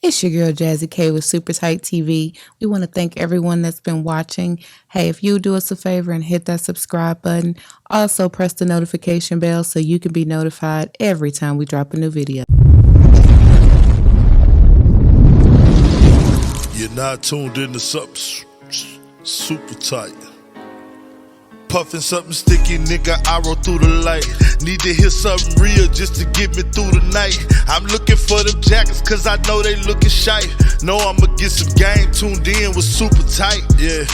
It's your girl Jazzy K with Super Tight TV. We want to thank everyone that's been watching. Hey, if you do us a favor and hit that subscribe button, also press the notification bell so you can be notified every time we drop a new video. You're not tuned in to something super tight. Puffin' something sticky, nigga, I roll through the light. Need to hear something real just to get me through the night. I'm looking for them jackets cause I know they looking shy. Know I'ma get some game, tuned in with super tight, yeah.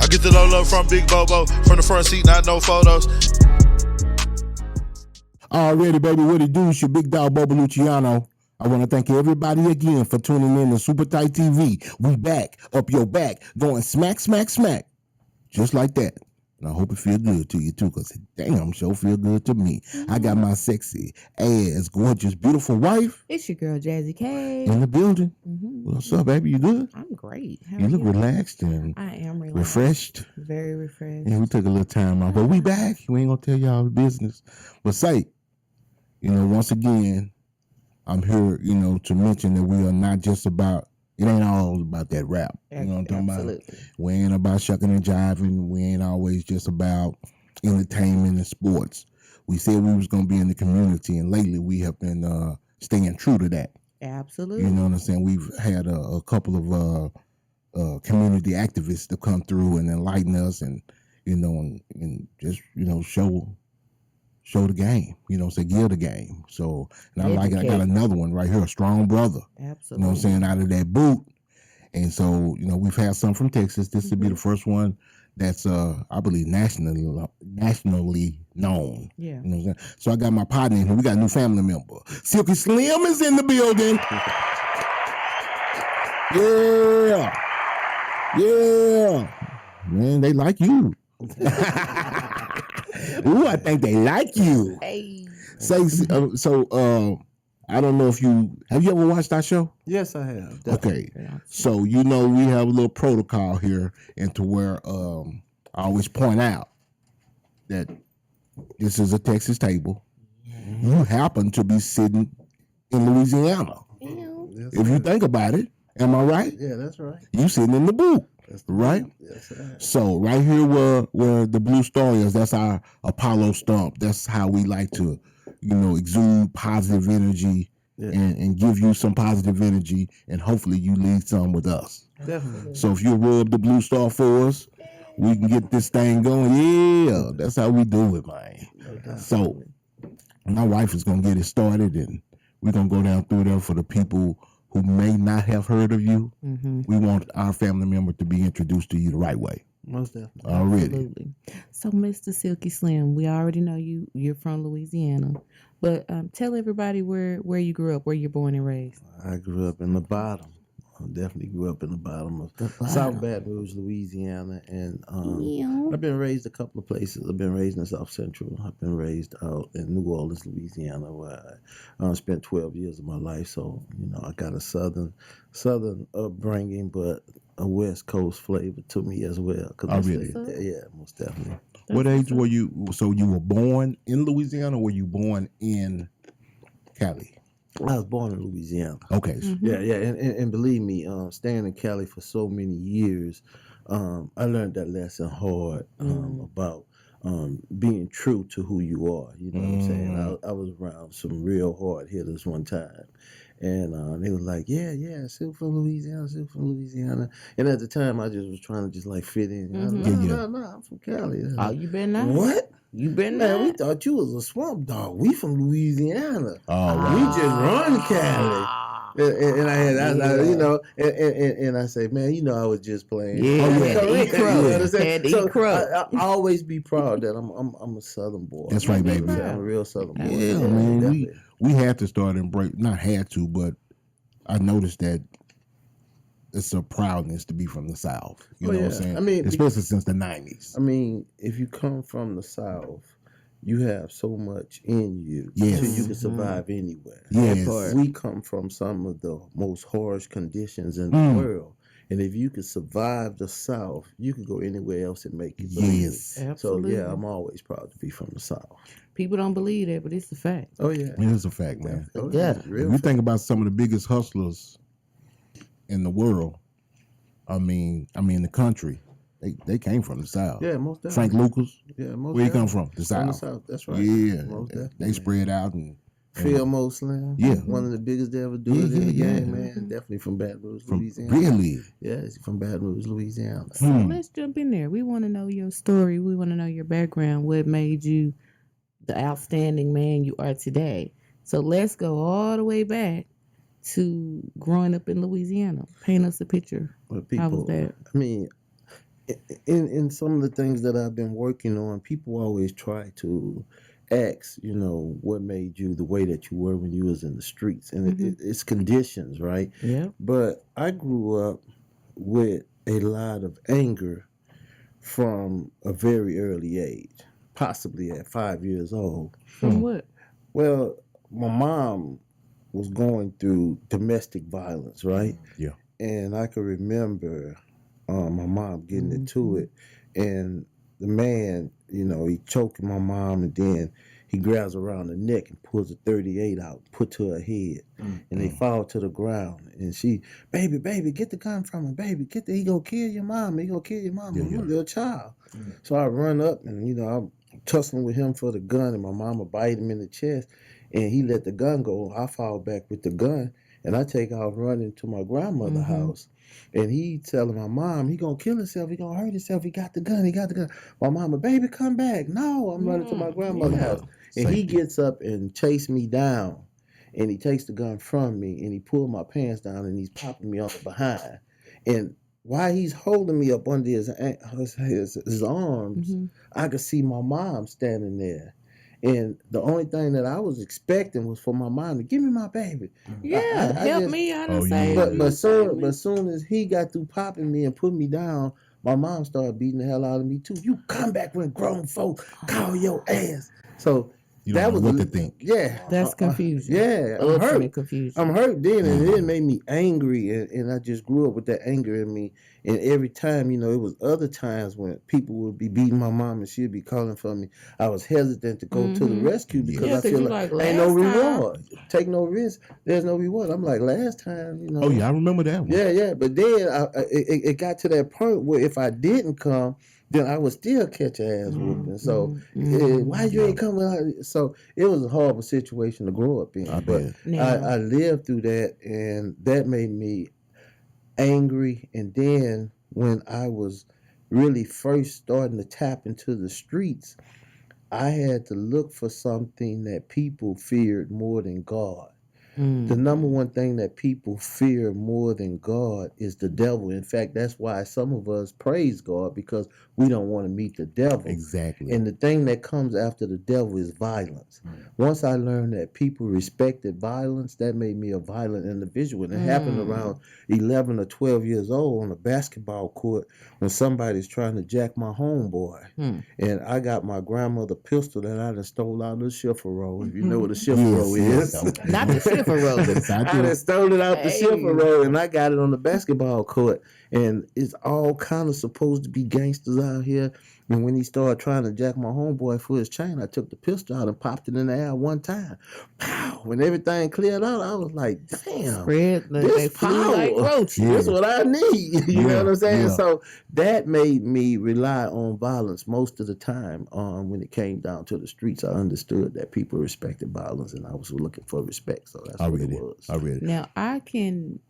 I get it all up from Big Bobo, from the front seat, not no photos. Already, baby, what it do? It's your big dog, Bobo Luciano. I want to thank everybody again for tuning in to Super Tight TV. We back, up your back, going smack, smack, smack. Just like that. And I hope it feel good to you too, because it damn sure feel good to me. I got my sexy ass, gorgeous, beautiful wife. It's your girl Jazzy K. In the building. What's up, baby? You good? I'm great. How You are look relaxed and I am relaxed. refreshed. Very refreshed. Yeah, we took a little time off, but we back. We ain't gonna tell y'all the business. But say, once again, I'm here, to mention that we are not just about, it ain't all about that rap. You know what I'm talking Absolutely. about? We ain't about shucking and jiving. We ain't always just about entertainment and sports. We said we was going to be in the community, and lately we have been staying true to that. Absolutely. You know what I'm saying? We've had a couple of community activists to come through and enlighten us and just, show the game, say give the game. So, and I got another one right here, a strong brother. Absolutely. You know what I'm saying, out of that boot. And so, we've had some from Texas. This will be the first one that's, I believe, nationally known. Yeah. You know what I'm saying? So I got my partner in here. We got a new family member. Silky Slim is in the building. Yeah. Man, they like you. Ooh, I think they like you. Hey. I don't know if have you ever watched our show? Yes, I have. Definitely. Okay, so we have a little protocol here, into where I always point out that this is a Texas table. You happen to be sitting in Louisiana. Yes, If you think about it, am I right? Yeah, that's right. You sitting in the booth. That's right? Yes, sir. So right here where the blue star is, that's our Apollo stump. That's how we like to, exude positive energy and give you some positive energy, and hopefully you leave some with us. Definitely. So if you rub the blue star for us, we can get this thing going. Yeah, that's how we do it, man. So my wife is gonna get it started, and we're gonna go down through there for the people who may not have heard of you. We want our family member to be introduced to you the right way. Most definitely. Already. Absolutely. So, Mr. Silky Slim, we already know you're from Louisiana, but tell everybody where you grew up, where you're born and raised. I grew up in the bottom. I definitely grew up in the bottom of South Baton Rouge, Louisiana, and I've been raised a couple of places. I've been raised in South Central. I've been raised out in New Orleans, Louisiana, where I spent 12 years of my life. So, I got a southern upbringing, but a West Coast flavor to me as well. Really? Yeah, most definitely. What age were you? So you were born in Louisiana, or were you born in Cali? I was born in Louisiana. Okay. Yeah, and believe me, staying in Cali for so many years, I learned that lesson hard about being true to who you are. You know what I'm saying? I was around some real hard hitters one time, and they were like, "Yeah, still from Louisiana." And at the time, I just was trying to fit in. I was like, no, I'm from Cali. Oh, you been there? What? You been Man, there? we thought you was a swamp dog. We from Louisiana. Oh, We just run Cali. And I say, man, I was just playing. Had to eat crow. I always be proud that I'm a Southern boy. That's right, baby. I'm a real Southern boy. Yeah, man. We had to start not had to, but I noticed that it's a proudness to be from the South. You know what I'm saying? I mean, especially since the 90s. I mean, if you come from the South, you have so much in you Yes. so you can survive anywhere. Yes. We come from some of the most harsh conditions in the world. And if you can survive the South, you can go anywhere else and make it. Yes. Absolutely. So, I'm always proud to be from the South. People don't believe that, but it's a fact. Oh, yeah. It is a fact, man. Oh, Yeah. real If you think about some of the biggest hustlers in the world. I mean the country. They came from the South. Yeah, most definitely. Frank Lucas. Yeah, most Where he come definitely. from? The South. From the South. That's right. Yeah, Most they definitely. spread out and Fillmore Slim. Yeah. One of the biggest they ever do it in the Yeah. game, man. Definitely from Baton Rouge, Louisiana. Really? Yeah, he's from Baton Rouge, Louisiana. So let's jump in there. We want to know your story. We want to know your background. What made you the outstanding man you are today? So let's go all the way back to growing up in Louisiana. Paint us a picture. But people, How was that? I mean, in some of the things that I've been working on, people always try to ask, what made you the way that you were when you was in the streets, and it's conditions, right? Yeah. But I grew up with a lot of anger from a very early age, possibly at 5 years old. From what? Well, my mom was going through domestic violence, right? Yeah. And I can remember my mom getting into it, and the man, he choking my mom, and then he grabs around the neck and pulls a 38 out, put to her head, and they fall to the ground. And she, baby, get the gun from him, baby, he gonna kill your mom, you're a little child. So I run up, and I'm tussling with him for the gun, and my mama bite him in the chest, and he let the gun go. I fall back with the gun, and I take off running to my grandmother's house. And he telling my mom, he gonna kill himself, he gonna hurt himself, he got the gun. My mama, baby, come back. No, I'm running to my grandmother's house. And he gets up and chase me down, and he takes the gun from me, and he pulled my pants down, and he's popping me on the behind. And while he's holding me up under his arms, I could see my mom standing there. And the only thing that I was expecting was for my mom to give me my baby. Yeah, help me. I done say. But soon as he got through popping me and putting me down, my mom started beating the hell out of me too. You come back when grown folk call your ass. So you don't know what to think. Yeah, that's confusion. Yeah, I'm hurt. Confusion. I'm hurt then, and it made me angry, and I just grew up with that anger in me. And every time, it was other times when people would be beating my mom and she'd be calling for me. I was hesitant to go to the rescue because I feel like ain't no reward. Take no risk. There's no reward. I'm like, last time, Oh yeah, I remember that one. Yeah. But then it got to that point where if I didn't come, then I would still catch an ass whooping. So why you ain't coming out? So it was a horrible situation to grow up in. I lived through that, and that made me angry. And then when I was really first starting to tap into the streets, I had to look for something that people feared more than God. The number one thing that people fear more than God is the devil. In fact, that's why some of us praise God, because we don't want to meet the devil. Exactly. And the thing that comes after the devil is violence. Once I learned that people respected violence, that made me a violent individual. And it happened around 11 or 12 years old on a basketball court when somebody's trying to jack my homeboy. And I got my grandmother pistol that I done stole out of the shiffer roll. If you know what a shiffer roll is. Not the shiffer roll. I done stole it out the shiffer roll, and I got it on the basketball court. And it's all kind of supposed to be gangsters out here. And when he started trying to jack my homeboy for his chain, I took the pistol out and popped it in the air one time. Pow! When everything cleared out, I was like, damn. This power, like roaches. This is what I need. You know what I'm saying? Yeah. So that made me rely on violence most of the time. When it came down to the streets, I understood that people respected violence, and I was looking for respect. So that's what it was. I read it. Now, I can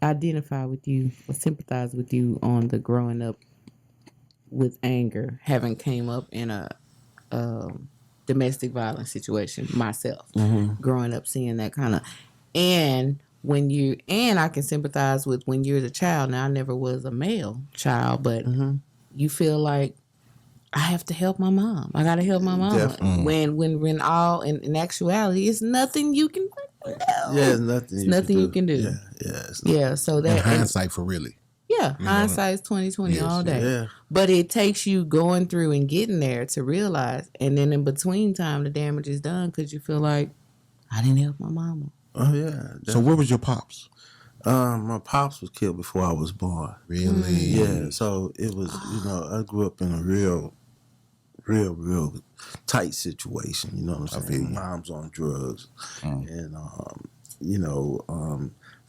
identify with you or sympathize with you on the growing up with anger, having came up in a domestic violence situation myself, growing up seeing that kind of, and I can sympathize with when you're the child. Now, I never was a male child, but you feel like I have to help my mom. I got to help my mom. When all in actuality, it's nothing you can do. Yeah, it's nothing you can do. Yeah. So that and hindsight for really. Yeah, hindsight is 20/20 all day. Yeah. But it takes you going through and getting there to realize, and then in between time, the damage is done because you feel like I didn't help my mama. Oh yeah. Definitely. So where was your pops? My pops was killed before I was born. Really? Yeah. So it was, I grew up in a real tight situation. You know what I'm saying? Mom's on drugs, and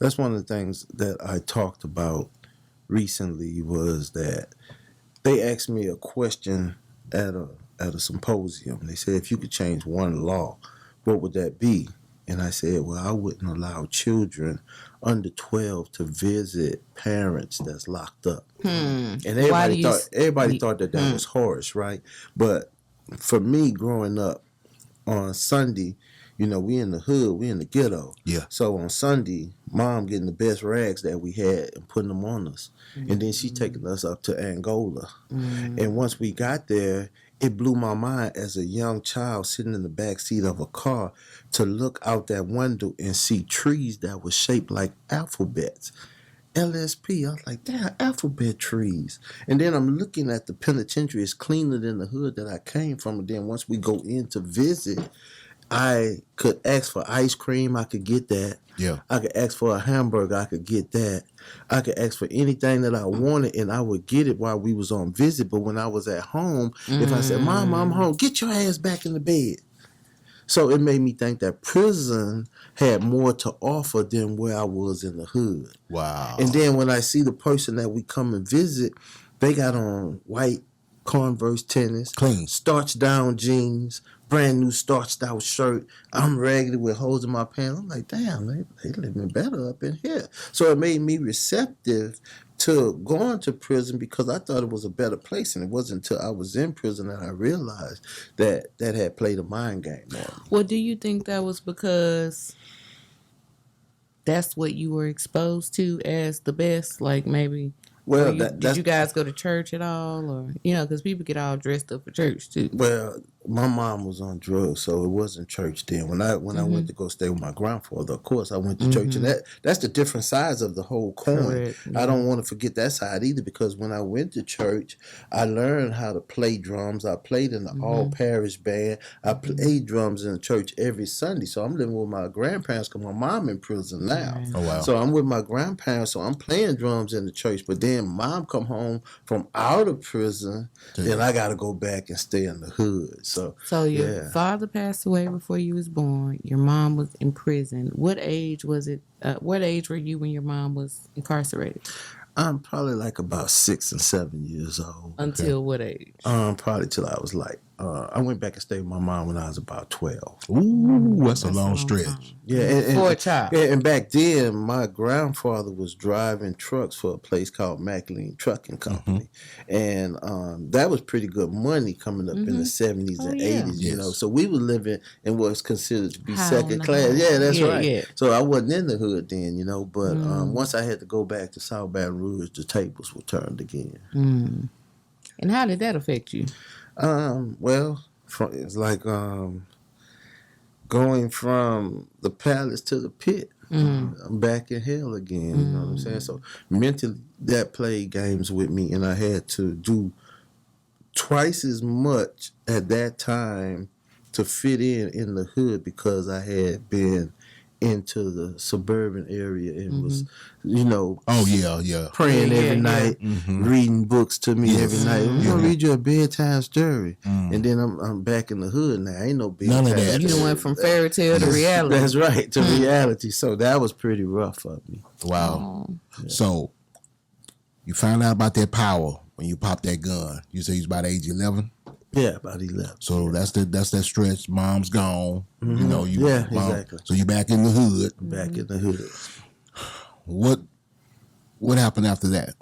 That's one of the things that I talked about recently was that they asked me a question at a symposium. They said, if you could change one law, what would that be? And I said, well, I wouldn't allow children under 12 to visit parents that's locked up. And everybody thought that was harsh, right? But for me, growing up on Sunday, you know, we in the hood, we in the ghetto. Yeah. So on Sunday, mom getting the best rags that we had and putting them on us. And then she taking us up to Angola. And once we got there, it blew my mind as a young child sitting in the back seat of a car to look out that window and see trees that were shaped like alphabets. LSP. I was like, damn, alphabet trees. And then I'm looking at the penitentiary. It's cleaner than the hood that I came from. And then once we go in to visit, I could ask for ice cream. I could get that. Yeah. I could ask for a hamburger. I could get that. I could ask for anything that I wanted, and I would get it while we was on visit. But when I was at home, if I said, Mom, I'm home, get your ass back in the bed. So it made me think that prison had more to offer than where I was in the hood. Wow. And then when I see the person that we come and visit, they got on white Converse tennis, Clean. starched down jeans, brand new starched out shirt. I'm raggedy with holes in my pants. I'm like, damn, they living better up in here. So it made me receptive to going to prison because I thought it was a better place. And it wasn't until I was in prison that I realized that had played a mind game on me. Well, do you think that was because that's what you were exposed to as the best? Like maybe... Well, did you guys go to church at all, or because people get all dressed up for church too? Well, my mom was on drugs, so it wasn't church then. When I went to go stay with my grandfather, of course I went to church, and that's the different sides of the whole coin. Correct. I don't want to forget that side either, because when I went to church, I learned how to play drums. I played in the all parish band. I played drums in the church every Sunday. So I'm living with my grandparents because my mom in prison now. Oh, wow. So I'm with my grandparents, so I'm playing drums in the church. But then mom come home from out of prison, then I got to go back and stay in the hood. So your father passed away before you was born. Your mom was in prison. What age was it? What age were you when your mom was incarcerated? I'm probably like about 6 and 7 years old. Until what age? Probably till I was like, I went back and stayed with my mom when I was about 12. Ooh, that's a long stretch. Time. Yeah, and For a child. And back then, my grandfather was driving trucks for a place called McLean Trucking Company, and that was pretty good money coming up in the 70s and 80s. You know, so we were living in what's considered to be second class. Yeah, that's right. Yeah. So I wasn't in the hood then, but once I had to go back to South Baton Rouge, the tables were turned again. And how did that affect you? Well, it's like going from the palace to the pit. I'm back in hell again. You know what I'm saying? So mentally, that played games with me, and I had to do twice as much at that time to fit in the hood because I had been into the suburban area and was, praying every night, reading books to me every night. I'm gonna read you a bedtime story, and then I'm back in the hood now. Ain't no bedtime. None of that. You went from fairy tale to reality. That's right, to reality. So that was pretty rough for me. Wow. So you found out about that power when you popped that gun. You say you was about age 11. Yeah, about 11. So that's that stretch. Mom's gone. Exactly. So you back in the hood. Back in the hood. What happened after that?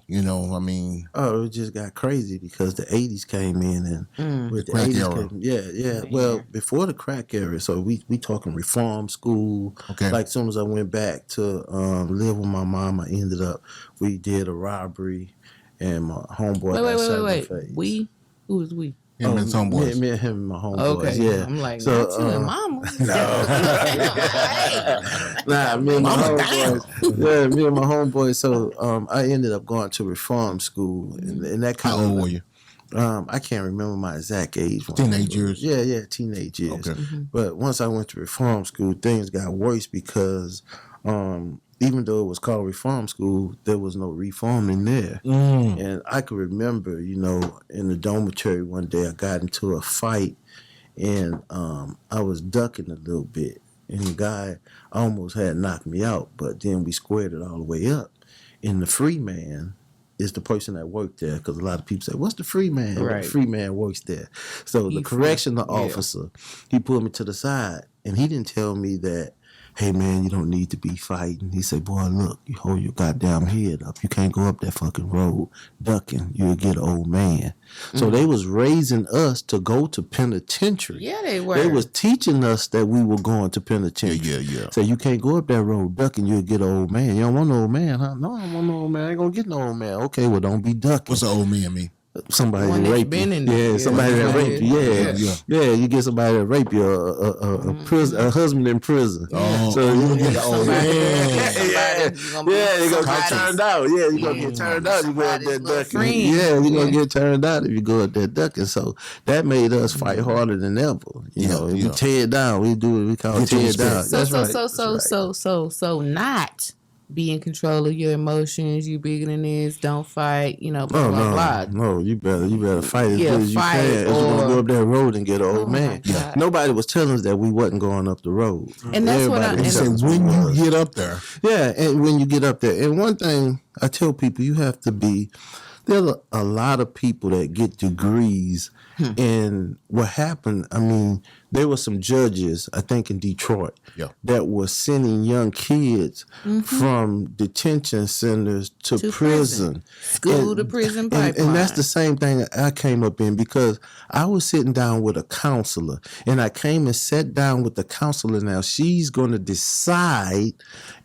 Oh, it just got crazy because the 80s came in and with the crack 80s era. Well, before the crack era, so we talking reform school. Okay. Like as soon as I went back to live with my mom, we did a robbery and my homeboy got wait. Who was we? Him and his homeboys. Me and him and my homeboys. Okay. Yeah. I'm like, so, not you and mama. Me and my homeboys. Yeah, me and my homeboys. So I ended up going to reform school, and that kind How old were you? I can't remember my exact age. Teenage years? Yeah, teenage years. Okay. But once I went to reform school, things got worse because even though it was called reform school, there was no reforming there. And I could remember, in the dormitory one day, I got into a fight, and I was ducking a little bit. and the guy almost had knocked me out, but then we squared it all the way up. And the free man is the person that worked there, because a lot of people say, "What's the free man?" Well, Right. the free man works there. So the correctional officer, he pulled me to the side, and he didn't tell me that, "Hey man, you don't need to be fighting." He said, "Boy, look, you hold your goddamn head up. You can't go up that fucking road ducking. You'll get an old man." So they was raising us to go to penitentiary. Yeah, they were. They was teaching us that we were going to penitentiary. Yeah. So you can't go up that road ducking. You'll get an old man. You don't want no old man, huh? No, I don't want no old man. I ain't gonna get no old man. Okay, well, don't be ducking. What's an old man mean? Somebody One that that's raped been you. in there. Yeah, somebody that raped you. Yeah. You get somebody that raped you, a husband in prison. Oh, So you get the old man. You're gonna get turned out. Yeah, you're gonna get turned out. You go up there ducking. Yeah, you're gonna get turned out if you go up there ducking. So that made us fight harder than ever. You know, we tear it down. We do what we call tear down. So not be in control of your emotions. You bigger than this. Don't fight. You know, blah blah blah. No, you better fight as good as you fight, can. Or you gonna go up that road and get an old man. God. Nobody was telling us that we wasn't going up the road. And that's what Everybody I- was He telling said, us we when was. you get up there, Yeah, and when you get up there. And one thing I tell people, you have to be, there's a lot of people that get degrees. And what happened, I mean, there were some judges, I think in Detroit, that were sending young kids from detention centers to prison. School to prison pipeline. And that's the same thing I came up in, because I was sitting down with a counselor, and I came and sat down with the counselor. Now she's going to decide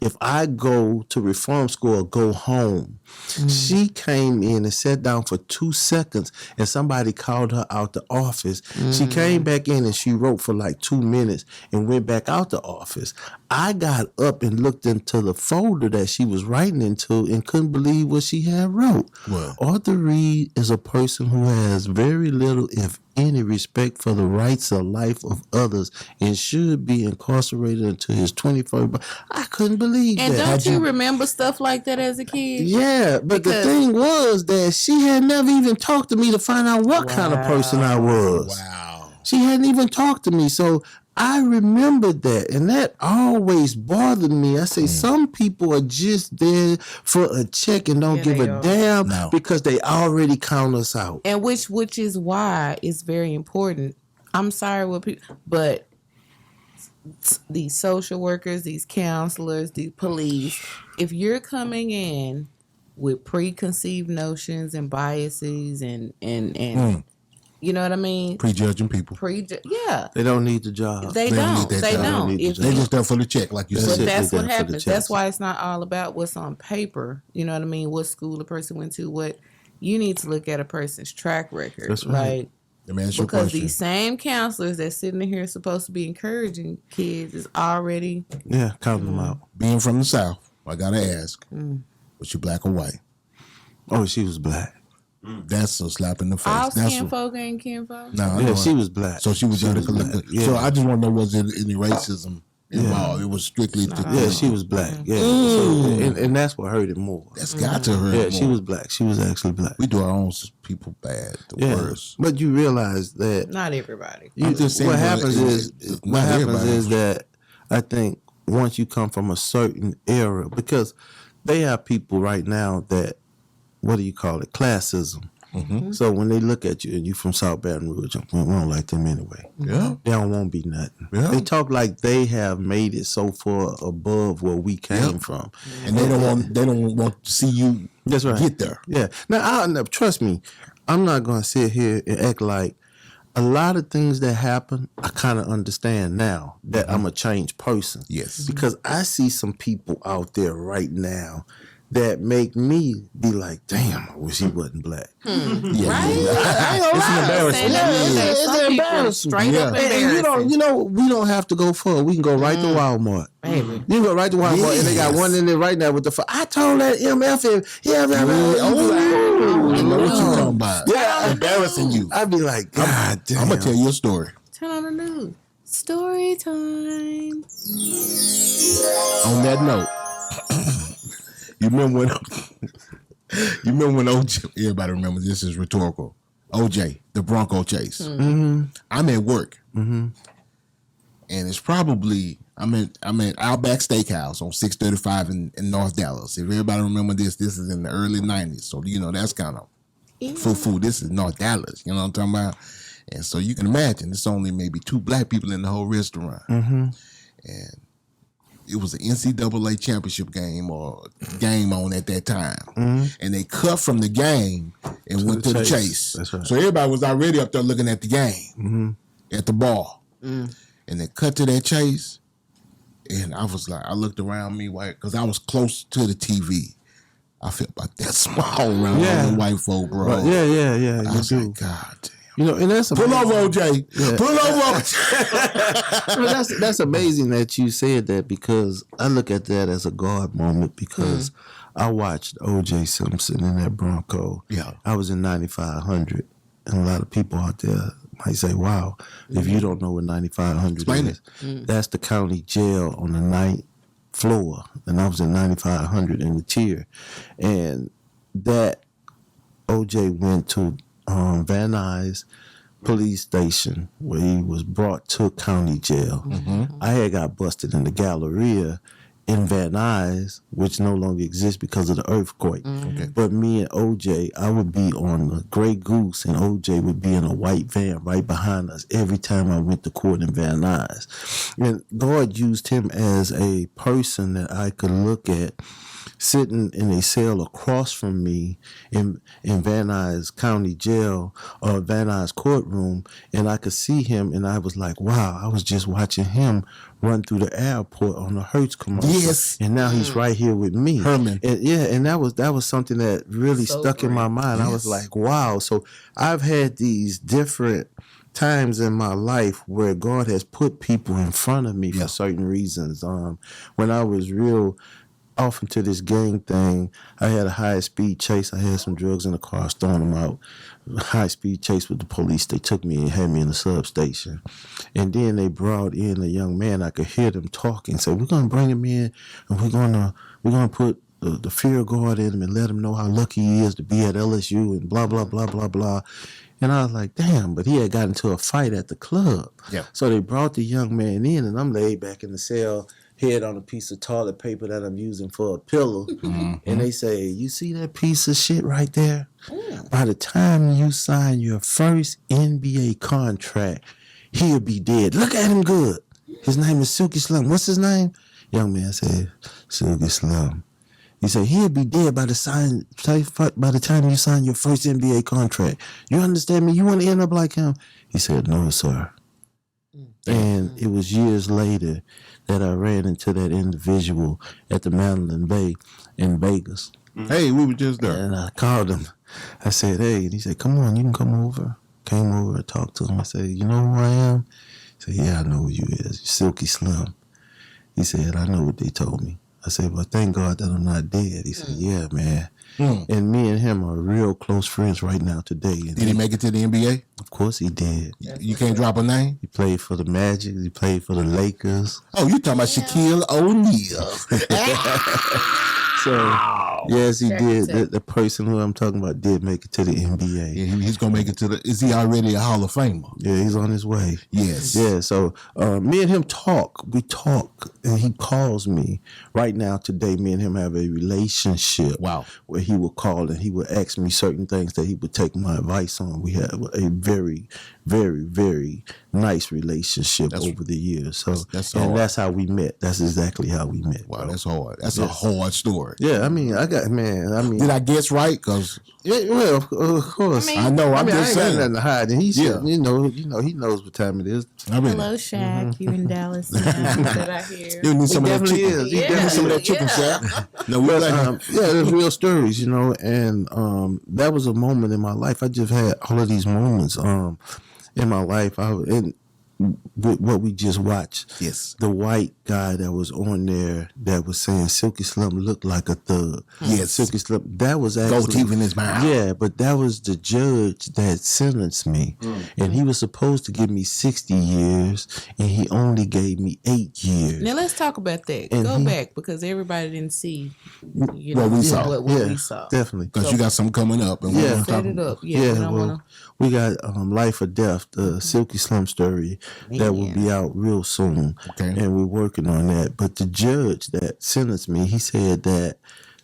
if I go to reform school or go home. She came in and sat down for 2 seconds, and somebody called her out the office. She came back in and she wrote for like 2 minutes and went back out the office. I got up and looked into the folder that she was writing into and couldn't believe what she had wrote. What? Arthur Reed is a person who has very little, if any, respect for the rights of life of others and should be incarcerated until his 21st birthday. I couldn't believe And that. don't you remember stuff like that as a kid? Yeah, but the Because- thing was that she had never even talked to me to find out what kind of person I was. wow. She hadn't even talked to me. So I remembered that, and that always bothered me. I say, some people are just there for a check and don't give they a are. damn No. because they already count us out. And which is why it's very important. I'm sorry what people, but these social workers, these counselors, the police, if you're coming in with preconceived notions and biases and you know what I mean? Prejudging people. Yeah. They don't need the job. They don't don't. need that They job. don't. They If They you- just there for the check, like you That's But said. it. that's They're what there for the happens. checks. That's why it's not all about what's on paper. You know what I mean? What school a person went to. What you need to look at a person's track record. That's right. Like, Let me ask you a because question. these same counselors that's sitting in here supposed to be encouraging kids is already Yeah, count them out. Being from the South, I gotta ask, was you black or white? Oh, she was black. That's a slap in the face. all That's kinfolk ain't kinfolk. no, I Yeah, know she was black. So she was there to collect. black. Yeah. So I just want to know, was there any racism involved? It was strictly. Yeah, she was black. Yeah, so, and that's what hurt it more. That's got to hurt. Yeah, more. she was black. She was actually black. We do our own people bad. The Yeah, worst. but you realize that Not everybody. I'm just saying what that happens not what happens everybody. is that I think once you come from a certain era, because they have people right now that, what do you call it, classism. So when they look at you and you from South Baton Rouge, we don't like them anyway. Yeah. They don't want to be nothing. Yeah. They talk like they have made it so far above where we came from. And they don't want to see you That's right. get there. Yeah. Now, trust me, I'm not going to sit here and act like a lot of things that happen, I kind of understand now that I'm a changed person. Yes. Because I see some people out there right now that make me be like, damn, I wish he wasn't black. Yeah. It's an embarrassment. It's embarrassing. Straight up Yeah. embarrassing. You know, we don't have to go far. We can go right to Walmart. Baby. You can go right to Walmart, and they got one in there right now with the. I told that MF and I know what you're talking about. Yeah. Embarrassing you. I'd be like, God damn. I'm gonna tell you a story. Turn on the news. Story time. On that note, you remember when OJ? Everybody remembers this is rhetorical. OJ, the Bronco chase. I'm at work. and it's probably I'm at Outback Steakhouse on 635 in North Dallas. If everybody remember this is in the early 90s, so that's kind of food. This is North Dallas, you know what I'm talking about? And so you can imagine it's only maybe 2 black people in the whole restaurant, and it was an NCAA championship game or game on at that time, and they cut from the game and went to the chase. That's right. So everybody was already up there looking at the game at the bar, and they cut to that chase, and I was like, I looked around me, because I was close to the TV. I felt about that small around all the white folk, bro. Right. Yeah. I was like, God damn. You know, and that's Pull over, OJ. Yeah. Pull over, OJ. Well, that's amazing that you said that, because I look at that as a God moment, because I watched O.J. Simpson in that Bronco. Yeah. I was in 9500, and a lot of people out there might say, wow, if you don't know what 9500 Explain is, that's the county jail on the 9th floor, and I was in 9500 in the tier, and that O.J. went to Van Nuys police station where he was brought to county jail. I had got busted in the Galleria in Van Nuys, which no longer exists because of the earthquake. Okay. But me and OJ, I would be on the Grey Goose, and OJ would be in a white van right behind us every time I went to court in Van Nuys. And God used him as a person that I could look at sitting in a cell across from me in Van Nuys County Jail or Van Nuys courtroom, and I could see him, and I was like, wow, I was just watching him run through the airport on the Hertz commercial. Yes. And now he's right here with me. Herman. And that was something that really stuck in my mind. Yes. I was like, wow. So I've had these different times in my life where God has put people in front of me for certain reasons. When I was real off into this gang thing, I had a high-speed chase. I had some drugs in the car, I was throwing them out. High-speed chase with the police. They took me and had me in the substation. And then they brought in a young man. I could hear them talking. So we're going to bring him in, and we're gonna put the fear guard in him and let him know how lucky he is to be at LSU and blah, blah, blah, blah, blah. And I was like, damn, but he had gotten into a fight at the club. Yeah. So they brought the young man in, and I'm laid back in the cell, head on a piece of toilet paper that I'm using for a pillow. And they say, you see that piece of shit right there? By the time you sign your first NBA contract, he'll be dead. Look at him good. His name is Silky Slim. What's his name? Young man said, Silky Slim. He said, he'll be dead by the time you sign your first NBA contract. You understand me? You want to end up like him? He said, no, sir. And it was years later that I ran into that individual at the Mandalay Bay in Vegas. Hey, we were just there. And I called him. I said, hey, and he said, come on, you can come over. Came over, I talked to him. I said, you know who I am? He said, yeah, I know who you is. Silky Slim. He said, I know what they told me. I said, well, thank God that I'm not dead. He said, yeah, man. And me and him are real close friends right now today. And did he make it to the NBA? Of course he did. You can't drop a name? He played for the Magic. He played for the Lakers. Oh, you talking about Shaquille O'Neal. So, yes, he did. The person who I'm talking about did make it to the NBA. Yeah, he's going to make it to is he already a Hall of Famer? Yeah, he's on his way. Yes. Yeah, so me and him talk. We talk, and he calls me. Right now, today, me and him have a relationship. Wow. Where he would call and he would ask me certain things that he would take my advice on. We have a very, very, very nice relationship over the years. So that's how we met. That's exactly how we met. Wow, that's hard. That's a hard story. Yeah, I mean, did I guess right? Because well, of course, I know. I'm just saying. I ain't got nothing to hide, and he said, you know, he knows what time it is. Hello, Shaq. You in Dallas? That I hear. You need some of that chicken. He definitely some of that chicken, Shaq. No, there's real stories, you know, and that was a moment in my life. I just had all of these moments in my life. What we just watched. Yes. The white guy that was on there that was saying Silky Slim looked like a thug. Yes. Silky Slim. That was actually. Gold teeth in his mouth. Yeah, but that was the judge that sentenced me. And he was supposed to give me 60 years, and he only gave me 8 years. Now let's talk about that. And Go back, because everybody didn't see what we saw. What we saw. Definitely. Because you got something coming up. And set it up. Yeah, we got Life or Death, the Silky Slim story. that will be out real soon. Okay. And we're working on that. But the judge that sentenced me, he said that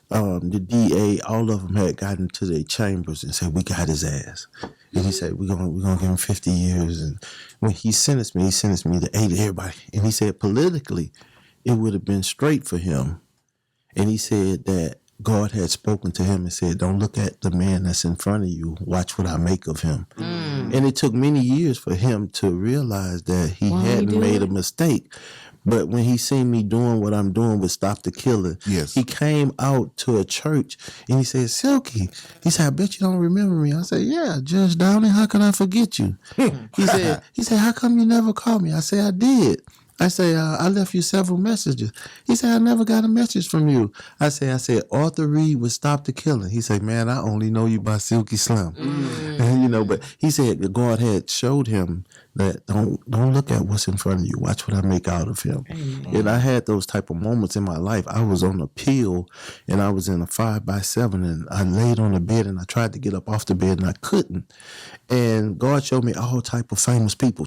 the DA, all of them had gotten to their chambers and said, we got his ass. And he said, we're gonna give him 50 years. And when he sentenced me to 80 everybody. And he said, politically, it would have been straight for him. And he said that God had spoken to him and said, don't look at the man that's in front of you. Watch what I make of him. And it took many years for him to realize that he hadn't made a mistake. But when he seen me doing what I'm doing with Stop the Killing, he came out to a church and he said, Silky, he said, I bet you don't remember me. I said, yeah, Judge Downey, how can I forget you? He said, how come you never called me? I said, I did. I say, I left you several messages. He said, I never got a message from you. I said, Arthur Reed would Stop the Killing. He said, man, I only know you by Silky Slim. And, you know, but he said that God had showed him that don't look at what's in front of you. Watch what I make out of him. And I had those type of moments in my life. I was on a pill and I was in a 5x7 and I laid on the bed and I tried to get up off the bed and I couldn't. And God showed me all type of famous people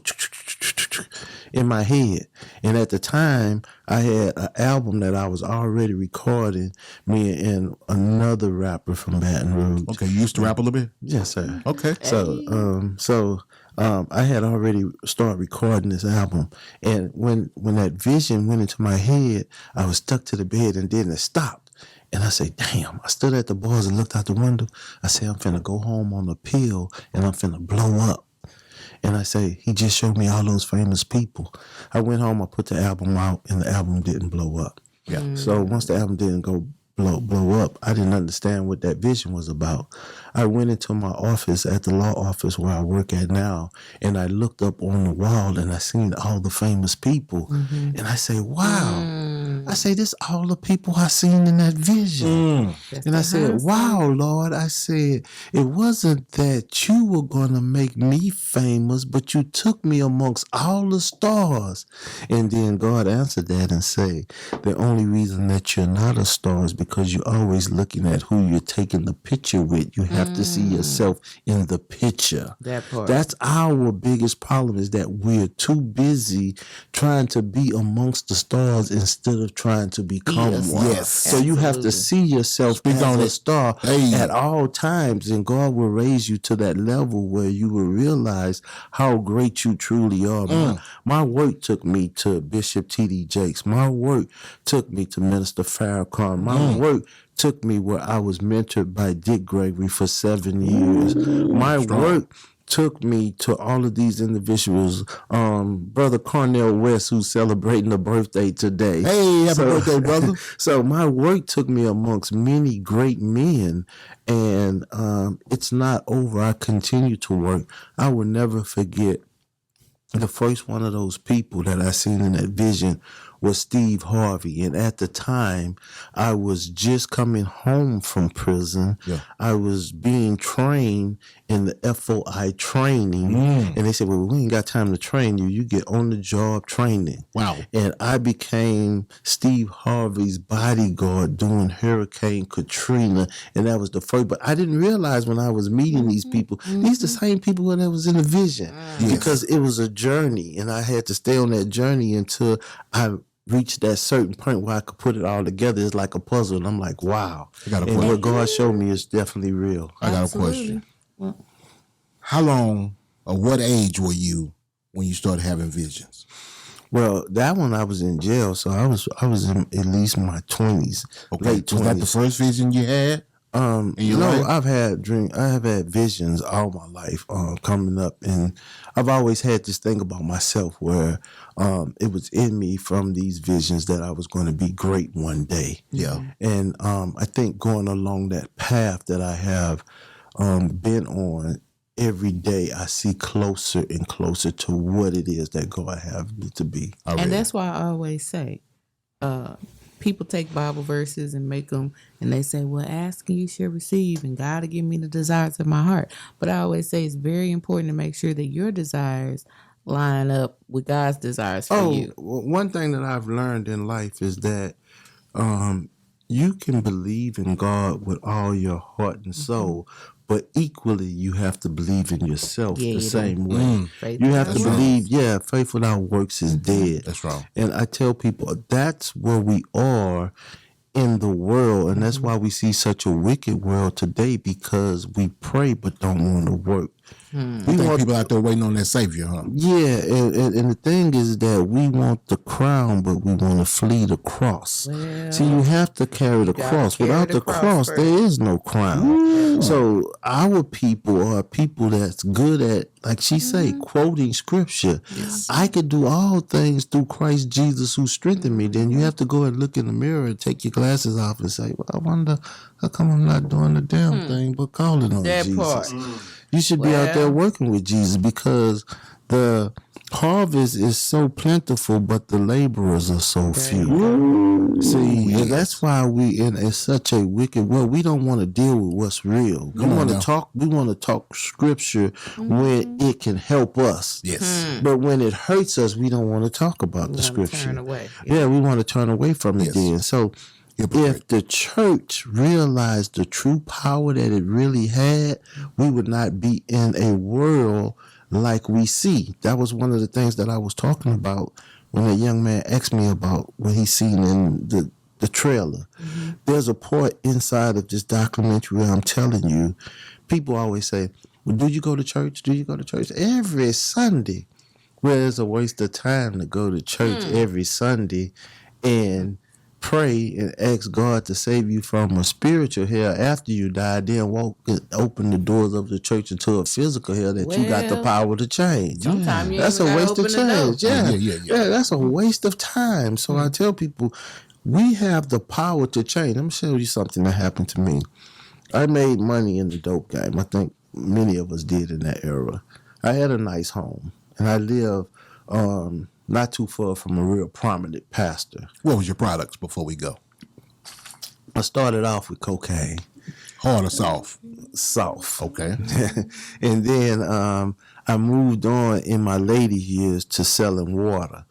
in my head. And at the time, I had an album that I was already recording, me and another rapper from Baton Rouge. Okay, you used to rap a little bit? Yes, sir. Okay. So I had already started recording this album. And when that vision went into my head, I was stuck to the bed and then it stopped. And I said, damn, I stood at the bars and looked out the window. I said, I'm finna go home on a pill and I'm finna blow up. And I say, he just showed me all those famous people. I went home, I put the album out, and the album didn't blow up. Yeah. So once the album didn't go blow up, I didn't understand what that vision was about. I went into my office at the law office where I work at now, and I looked up on the wall and I seen all the famous people. And I say, wow. I say, this all the people I seen in that vision. And I said, wow, Lord. I said, it wasn't that you were going to make me famous, but you took me amongst all the stars. And then God answered that and say, the only reason that you're not a star is because you're always looking at who you're taking the picture with. You have to see yourself in the picture. That part. That's our biggest problem, is that we're too busy trying to be amongst the stars instead of trying to become one. Yes. So you have to see yourself as a star at all times, and God will raise you to that level where you will realize how great you truly are. My work took me to Bishop T.D. Jakes. My work took me to Minister Farrakhan. My work took me where I was mentored by Dick Gregory for 7 years. My work took me to all of these individuals. Brother Cornell West, who's celebrating a birthday today. Hey, happy birthday, brother. So my work took me amongst many great men, and it's not over. I continue to work. I will never forget the first one of those people that I seen in that vision was Steve Harvey. And at the time, I was just coming home from prison. I was being trained in the FOI training. And they said, well, we ain't got time to train you. You get on the job training. Wow. And I became Steve Harvey's bodyguard during Hurricane Katrina. And that was the first. But I didn't realize when I was meeting these people, these the same people that was in the vision. Because it was a journey. And I had to stay on that journey until I reached that certain point where I could put it all together. It's like a puzzle. And I'm like, wow. And what God showed me is definitely real. I got a question. How long or what age were you when you started having visions? Well, that one I was in jail, so I was in at least my 20s, late 20s. Was that the first vision you had? No, I have had visions all my life coming up, and I've always had this thing about myself where it was in me from these visions that I was going to be great one day. Yeah. And I think going along that path that I have been on, every day I see closer and closer to what it is that God have me to be. And that's why I always say, people take Bible verses and make them, and they say, well, ask and you shall receive, and God will give me the desires of my heart. But I always say it's very important to make sure that your desires line up with God's desires for you. One thing that I've learned in life is that you can believe in God with all your heart and soul, but equally you have to believe in yourself Yeah, the you same way. Faith You have to That's wrong. believe, faith without works is dead. That's wrong. And I tell people that's where we are in the world, and that's why we see such a wicked world today, because we pray but don't want to work. I think people out there waiting on their savior, huh? Yeah, and the thing is that we want the crown, but we want to flee the cross. See, you have to carry the cross. carry Without the the cross cross, first. there is no crown. So our people are people that's good at, like she say, quoting scripture. I could do all things through Christ Jesus who strengthened me. Then you have to go and look in the mirror and take your glasses off and say, well, I wonder how come I'm not doing the damn thing but calling on That Jesus. part. You should be out there Well. working with Jesus, because the harvest is so plentiful, but the laborers are so few. See, and that's why we in such a wicked world. We don't want to deal with what's real. We want to talk. We want to talk scripture when it can help us. Yes. But when it hurts us, we don't want to talk about the scripture. Turn away. Yeah, we want to turn away from it. Then, so if the church realized the true power that it really had, we would not be in a world like we see. That was one of the things that I was talking about when a young man asked me about what he seen in the trailer. There's a part inside of this documentary where I'm telling you, people always say, well, do you go to church? Do you go to church? Every Sunday. Well, it's a waste of time to go to church every Sunday and pray and ask God to save you from a spiritual hell after you die, then walk and open the doors of the church into a physical hell that you got the power to change. Sometimes you That's a even gotta waste of open the door. change. Yeah. That's a waste of time. So I tell people, we have the power to change. Let me show you something that happened to me. I made money in the dope game. I think many of us did in that era. I had a nice home, and I lived not too far from a real prominent pastor. What was your products before we go? I started off with cocaine. Hard or soft? Soft. Okay. And then I moved on in my later years to selling water,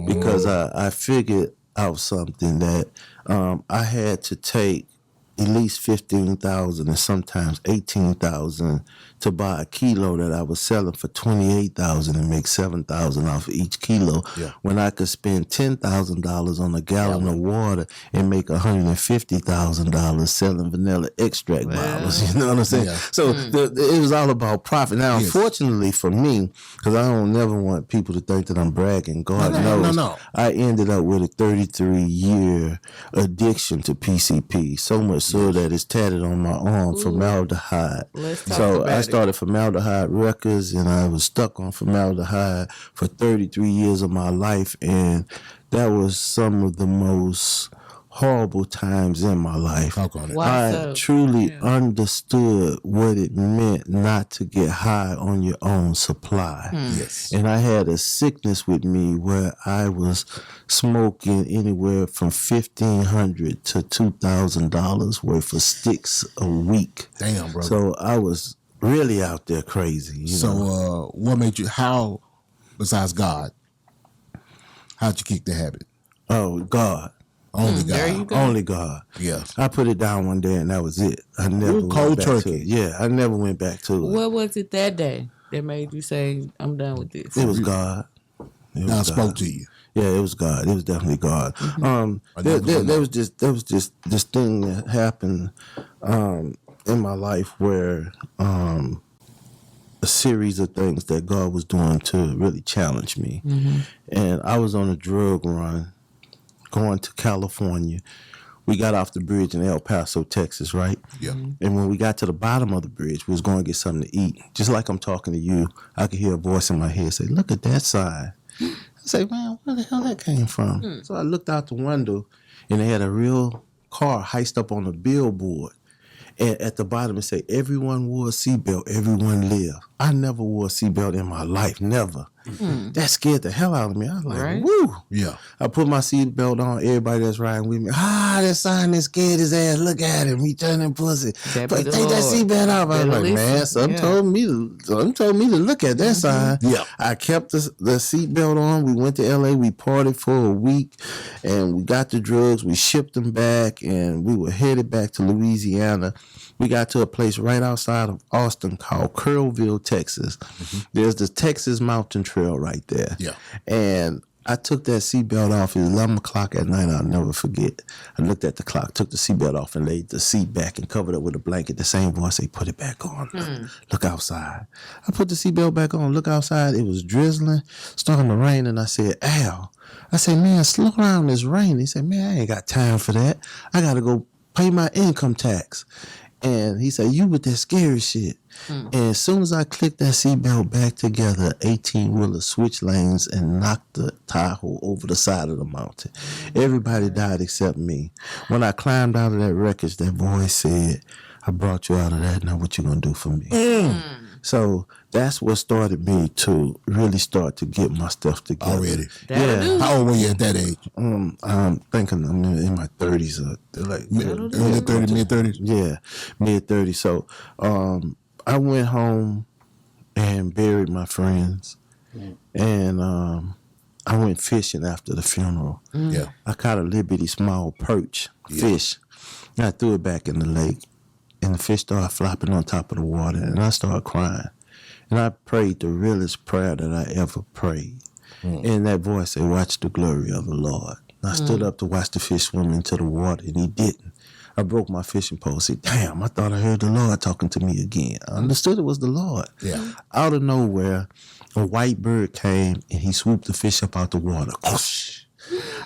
because I figured out something that I had to take at least 15,000 and sometimes 18,000 to buy a kilo that I was selling for 28,000 and make 7,000 off of each kilo. Yeah. When I could spend $10,000 on a gallon of water and make $150,000 selling vanilla extract bottles. You know what I'm saying? Yeah. So it was all about profit. Now, unfortunately for me, because I don't never want people to think that I'm bragging. God knows. No. I ended up with a 33-year addiction to PCP. So much so that it's tatted on my arm, formaldehyde. So I started Formaldehyde Records, and I was stuck on formaldehyde for 33 years of my life, and that was some of the most horrible times in my life. I truly understood what it meant not to get high on your own supply. Yes. And I had a sickness with me where I was smoking anywhere from $1,500 to $2,000 worth of sticks a week. Damn, brother. So I was really out there crazy. You know? What made you, how, besides God, how'd you kick the habit? Oh, God. Only God. There you go. Only God. Yeah. I put it down one day and that was it. I never went cold back turkey. to it. Yeah, I never went back to it. What was it that day that made you say, I'm done with this? It was God. Now I spoke to you. Yeah, it was God. It was definitely God. There was just this thing that happened in my life where a series of things that God was doing to really challenge me. And I was on a drug run going to California. We got off the bridge in El Paso, Texas, right? Yeah. And when we got to the bottom of the bridge, we was going to get something to eat. Just like I'm talking to you, I could hear a voice in my head say, look at that sign. I say, man, where the hell that came from? So I looked out the window, and they had a real car hiced up on a billboard. And at the bottom, it said, everyone wore a seatbelt, everyone lived. I never wore a seatbelt in my life, never. That scared the hell out of me. I was like, Right. woo. Yeah. I put my seatbelt on. Everybody that's riding with me, that sign is scared his ass. Look at him. He turning pussy. That But be the take that Lord. seatbelt off. I was Better like, man, listen. something told me to look at that sign. Yeah. I kept the seatbelt on. We went to LA. We partied for a week, and we got the drugs. We shipped them back, and we were headed back to Louisiana. We got to a place right outside of Austin called Curlville, Texas. There's the Texas Mountain Trail right there. Yeah. And I took that seatbelt off at 11 o'clock at night. I'll never forget. I looked at the clock, took the seatbelt off, and laid the seat back and covered it with a blanket. The same voice say, put it back on. Look outside. I put the seatbelt back on. Look outside. It was drizzling, starting to rain. And I said, Al. I said, man, slow down. It's raining. He said, man, I ain't got time for that. I got to go pay my income tax. And he said, you with that scary shit. And as soon as I clicked that seatbelt back together, 18-wheeler switched lanes and knocked the Tahoe over the side of the mountain. Everybody died except me. When I climbed out of that wreckage, that voice said, I brought you out of that. Now what you going to do for me? So that's what started me to really start to get my stuff together. Already. That'll do. How old were you at that age? I'm thinking I'm in my 30s. Like Early 30s, mid 30s. Yeah, mid 30s. So I went home and buried my friends, and I went fishing after the funeral. Yeah. I caught a little bitty small perch fish, and I threw it back in the lake, and the fish started flopping on top of the water, and I started crying. And I prayed the realest prayer that I ever prayed. And that voice said, watch the glory of the Lord. And I stood up to watch the fish swim into the water, and he didn't. I broke my fishing pole. Said, damn, I thought I heard the Lord talking to me again. I understood it was the Lord. Yeah. Out of nowhere, a white bird came, and he swooped the fish up out the water.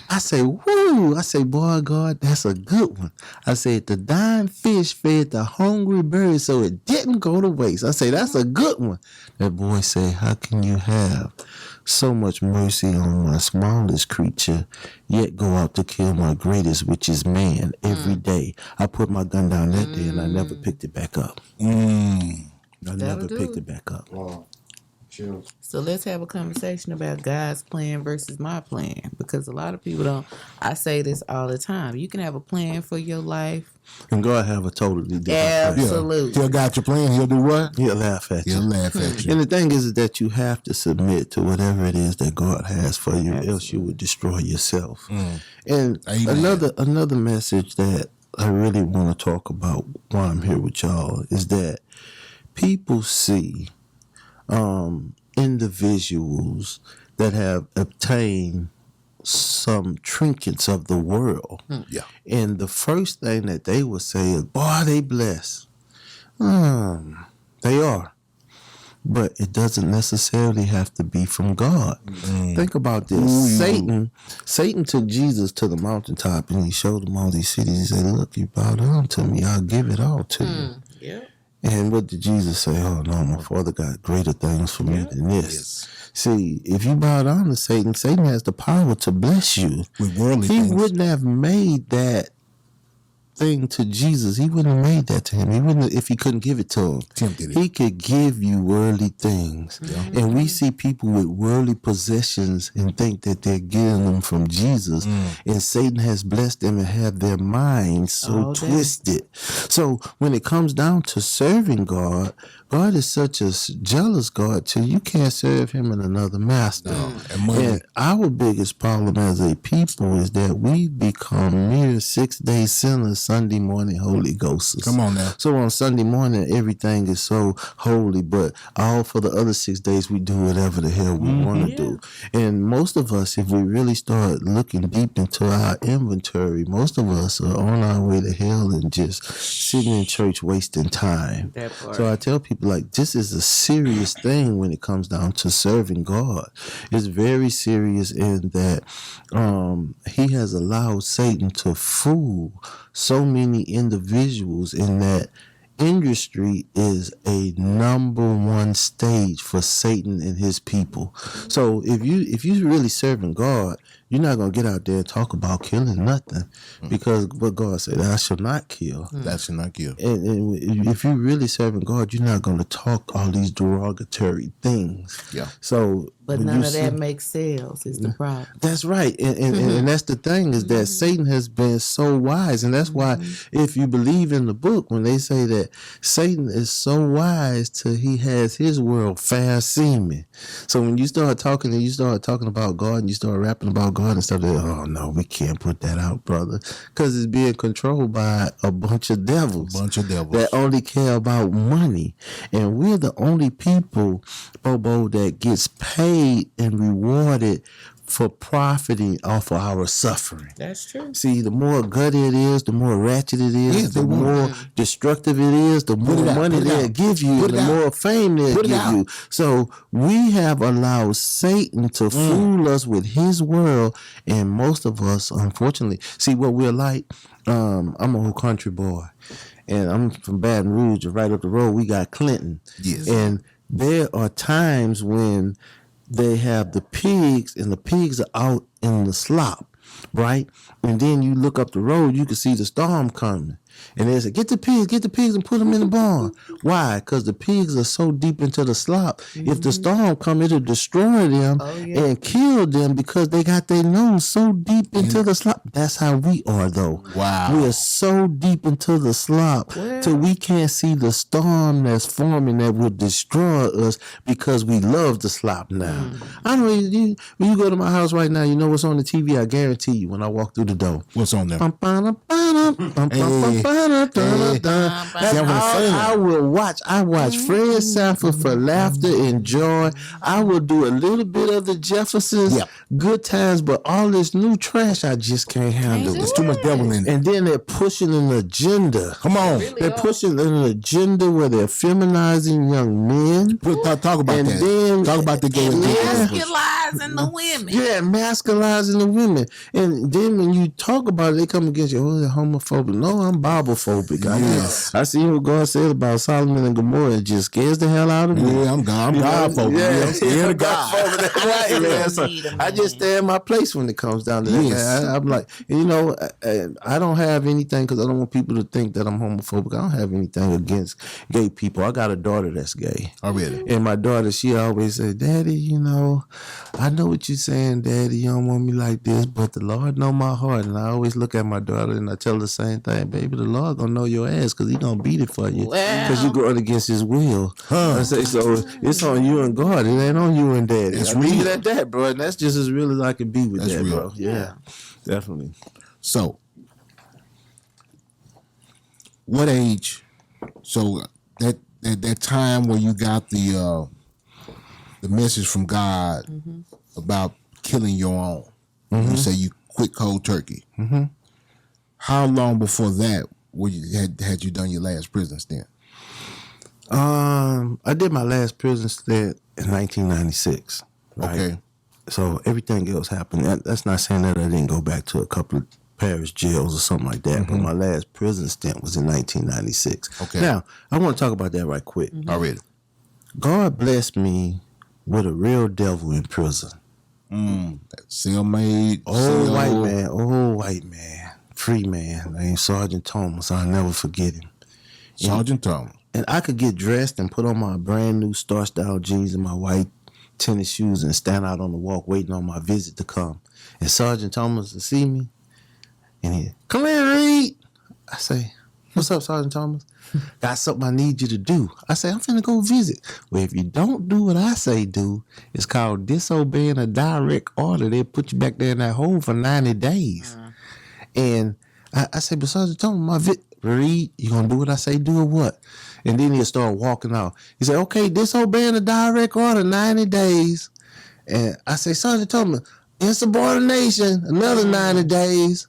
I say, woo! I say, boy, God, that's a good one. I said, the dying fish fed the hungry bird so it didn't go to waste. I say, that's a good one. That boy said, how can you have so much mercy on my smallest creature, yet go out to kill my greatest, which is man, every day? I put my gun down that day, and I never picked it back up. I never picked it back up. Wow. Chill. So let's have a conversation about God's plan versus my plan, because a lot of people don't. I say this all the time. You can have a plan for your life. And God have a totally different plan. Absolutely. Tell God your plan, he'll do what? He'll laugh at you. He'll laugh at you. And the thing is that you have to submit to whatever it is that God has for you, else you would destroy yourself. And Amen. another message that I really want to talk about while I'm here with y'all is that people see individuals that have obtained some trinkets of the world. Yeah. And the first thing that they will say is, boy, they blessed. They are. But it doesn't necessarily have to be from God. Think about this. Satan took Jesus to the mountaintop and he showed him all these cities. He said, look, you bow down to me, I'll give it all to you. Yeah. And what did Jesus say? Oh, no, my Father got greater things for me than this. See, if you bow down to Satan, Satan has the power to bless you. With worldly He things. wouldn't have made that thing to Jesus. He wouldn't have made that to him. He wouldn't have, if he couldn't give it to him. Tempted it. He could give you worldly things. And we see people with worldly possessions and think that they're getting them from Jesus. And Satan has blessed them and have their minds so All day. twisted. So when it comes down to serving God, God is such a jealous God too. You can't serve him and another master. And money. And our biggest problem as a people is that we've become mere 6-day sinners, Sunday morning Holy Ghosts. Come on now. So on Sunday morning, everything is so holy, but all for the other 6 days, we do whatever the hell we want to do. And most of us, if we really start looking deep into our inventory, most of us are on our way to hell and just sitting in church wasting time. That part. So I tell people, like, this is a serious thing when it comes down to serving God. It's very serious in that he has allowed Satan to fool so many individuals, in that industry is a number one stage for Satan and his people. So if you really serving God, you're not going to get out there and talk about killing nothing, because what God said, "I shall not kill." That should not kill. And if you're really serving God, you're not going to talk all these derogatory things. Yeah. So, But none of that makes sales is the problem. that's right. And that's the thing, is that Satan has been so wise. And that's why, if you believe in the book, when they say that Satan is so wise till he has his world fair seeming. So when you start talking and you start talking about God and you start rapping about God and stuff, oh no, we can't put that out, brother. Because it's being controlled by a bunch of devils. That only care about money. And we're the only people, Bobo, that gets paid and rewarded for profiting off of our suffering. That's true. See, the more gutty it is, the more ratchet it is, the more destructive it is, the more money they'll give you, and the more fame they'll give you. So we have allowed Satan to fool us with his world, and most of us, unfortunately, see what we're like. I'm a whole country boy, and I'm from Baton Rouge, and right up the road we got Clinton. Yes. And there are times when they have the pigs, and the pigs are out in the slop, right? And then you look up the road, you can see the storm coming. And they say, get the pigs and put them in the barn. Why? Because the pigs are so deep into the slop. If the storm come, it'll destroy them and kill them, because they got their nose so deep into the slop. That's how we are, though. Wow. We are so deep into the slop till we can't see the storm that's forming that will destroy us, because we love the slop now. I don't know, when you go to my house right now, you know what's on the TV? I guarantee you, when I walk through the door. What's on there? I will watch. I watch Fred Sanford for laughter and joy. I will do a little bit of the Jeffersons, good times, but all this new trash, I just can't handle. There's too much devil in it. And then they're pushing an agenda. Come on. They're pushing an agenda where they're feminizing young men. Talk about that. Then, talk about the gay. Masculizing the women. Yeah, masculizing the women. And then when you talk about it, they come against you. Oh, they're homophobic. No, I'm Biblephobic. I see what God said about Solomon and Gomorrah. It just scares the hell out of me. Yeah, I'm Godphobic. Yeah, I'm scared of God. That's right, man. So I just stay in my place when it comes down to that. Yes. I'm like, you know, I don't have anything, because I don't want people to think that I'm homophobic. I don't have anything against gay people. I got a daughter that's gay. Already. And my daughter, she always said, Daddy, you know, I know what you're saying, Daddy. You don't want me like this, but the Lord know my heart. And I always look at my daughter and I tell her the same thing. Baby, the Lord gonna know your ass, because he gonna beat it for you, because you going against his will. I say, so it's on you and God. It ain't on you and Daddy. It's I leave real. it at that, bro. And that's just as real as I can be with That's that, real. bro. Yeah, definitely. So, what age? So that time where you got the message from God about killing your own. You say you quit cold turkey. How long before that had you done your last prison stint? I did my last prison stint in 1996. Right? Okay. So everything else happened. That's not saying that I didn't go back to a couple of parish jails or something like that, but my last prison stint was in 1996. Okay. Now, I want to talk about that right quick. Already. God blessed me with a real devil in prison. Cellmate. Old white man, free man, named Sergeant Thomas. I'll never forget him. Sergeant Thomas. And I could get dressed and put on my brand new Star-Style jeans and my white tennis shoes and stand out on the walk waiting on my visit to come. And Sergeant Thomas would see me, and he, come here, Reed. I say, what's up, Sergeant Thomas? Got something I need you to do. I say, I'm finna go visit. Well, if you don't do what I say do, it's called disobeying a direct order. They put you back there in that hole for 90 days. And I say, but Sergeant Thomas, Reed, you gonna do what I say do or what? And then he'll start walking out. He said, okay, disobeying a direct order, 90 days. And I say, Sergeant Thomas, insubordination, another 90 days.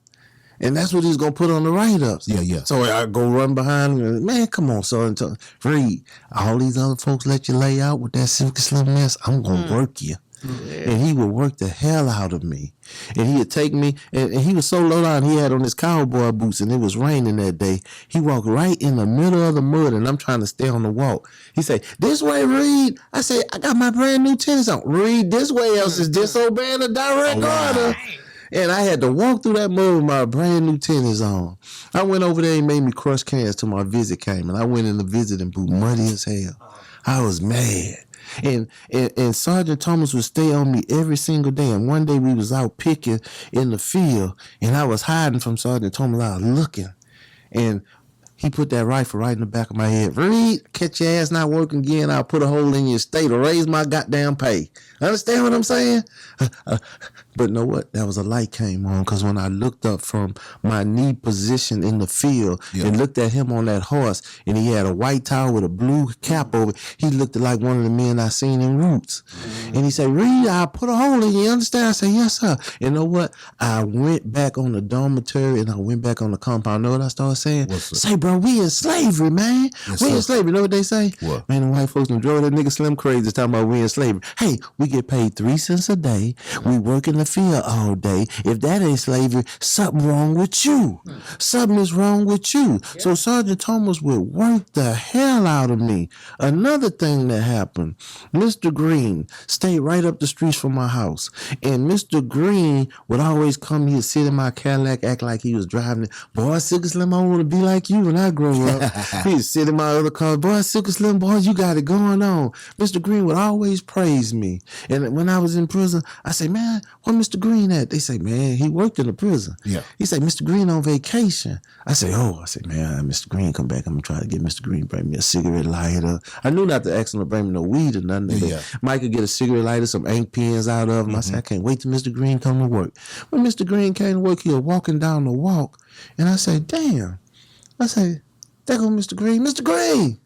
And that's what he's going to put on the write-ups. Yeah. So I go run behind him and, man, come on, Sergeant Thomas. Reed, all these other folks let you lay out with that Silky Slim mess. I'm going to work you. And he would work the hell out of me. And he would take me, and he was so low down, he had on his cowboy boots, and it was raining that day. He walked right in the middle of the mud, and I'm trying to stay on the walk. He say, this way, Reed. I say, I got my brand new tennis on. Reed, this way, else is disobeying a direct order. And I had to walk through that mud with my brand new tennis on. I went over there and made me crush cans till my visit came. And I went in the visit and boot muddy as hell. I was mad. And Sergeant Thomas would stay on me every single day. And one day we was out picking in the field, and I was hiding from Sergeant Thomas. I was looking, and he put that rifle right in the back of my head. Reed, catch your ass not working again. I'll put a hole in your state or raise my goddamn pay. Understand what I'm saying? But know what? That was a light came on, because when I looked up from my knee position in the field and looked at him on that horse, and he had a white towel with a blue cap over it, he looked like one of the men I seen in Roots. And he said, Reed, I'll put a hole in you. Understand? I said, yes, sir. You know what? I went back on the dormitory and I went back on the compound. Know what I started saying? Say, bro, we in slavery, man. We in slavery. You know what they say? What? Man, the white folks done drove that nigga Slim crazy talking about we in slavery. Hey, we get paid 3 cents a day. We work in the field all day. If that ain't slavery, something wrong with you. Something is wrong with you. So Sergeant Thomas would work the hell out of me. Another thing that happened, Mr. Green stayed right up the streets from my house. And Mr. Green would always come here, sit in my Cadillac, act like he was driving it. Boy, Silky Slim, I want to be like you when I grow up. He'd sit in my other car. Boy, Silky Slim, boy, you got it going on. Mr. Green would always praise me. And when I was in prison, I say, man, where Mr. Green at? They say, man, he worked in the prison. Yeah. He say, Mr. Green on vacation. I say, man, Mr. Green come back. I'm going to try to get Mr. Green bring me a cigarette lighter. I knew not to ask him to bring me no weed or nothing. Yeah. Mike could get a cigarette lighter, some ink pens out of him. I said, I can't wait till Mr. Green come to work. When Mr. Green came to work, he was walking down the walk. And I said, damn. I said, there go Mr. Green. Mr. Green.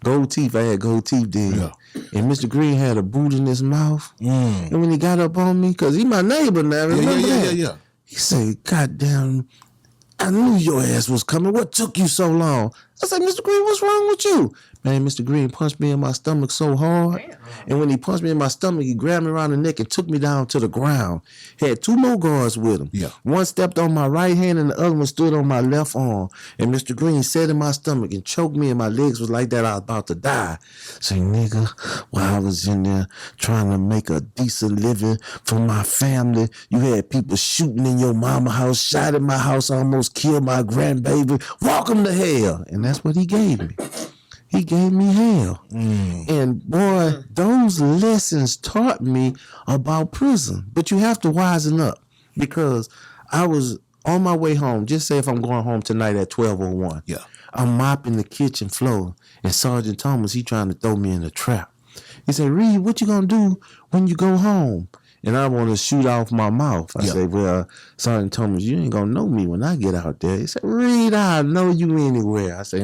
Gold teeth. I had gold teeth then. Yeah. And Mr. Green had a boot in his mouth. And when he got up on me, because he my neighbor now, remember that? He said, God damn, I knew your ass was coming. What took you so long? I said, Mr. Green, what's wrong with you? Man, Mr. Green punched me in my stomach so hard. Damn. And when he punched me in my stomach, he grabbed me around the neck and took me down to the ground. He had 2 more guards with him. Yeah. One stepped on my right hand and the other one stood on my left arm. And Mr. Green sat in my stomach and choked me, and my legs was like that. I was about to die. Say, nigga, while I was in there trying to make a decent living for my family, you had people shooting in your mama house, shot in my house, almost killed my grandbaby. Welcome to hell. And that's what he gave me. He gave me hell. And boy, those lessons taught me about prison. But you have to wisen up, because I was on my way home. Just say if I'm going home tonight at 12:01. Yeah. I'm mopping the kitchen floor, and Sergeant Thomas, he trying to throw me in a trap. He said, Reed, what you gonna do when you go home? And I want to shoot off my mouth. I said, well, Sergeant Thomas, you ain't gonna know me when I get out there. He said, Reed, I know you anywhere. I said,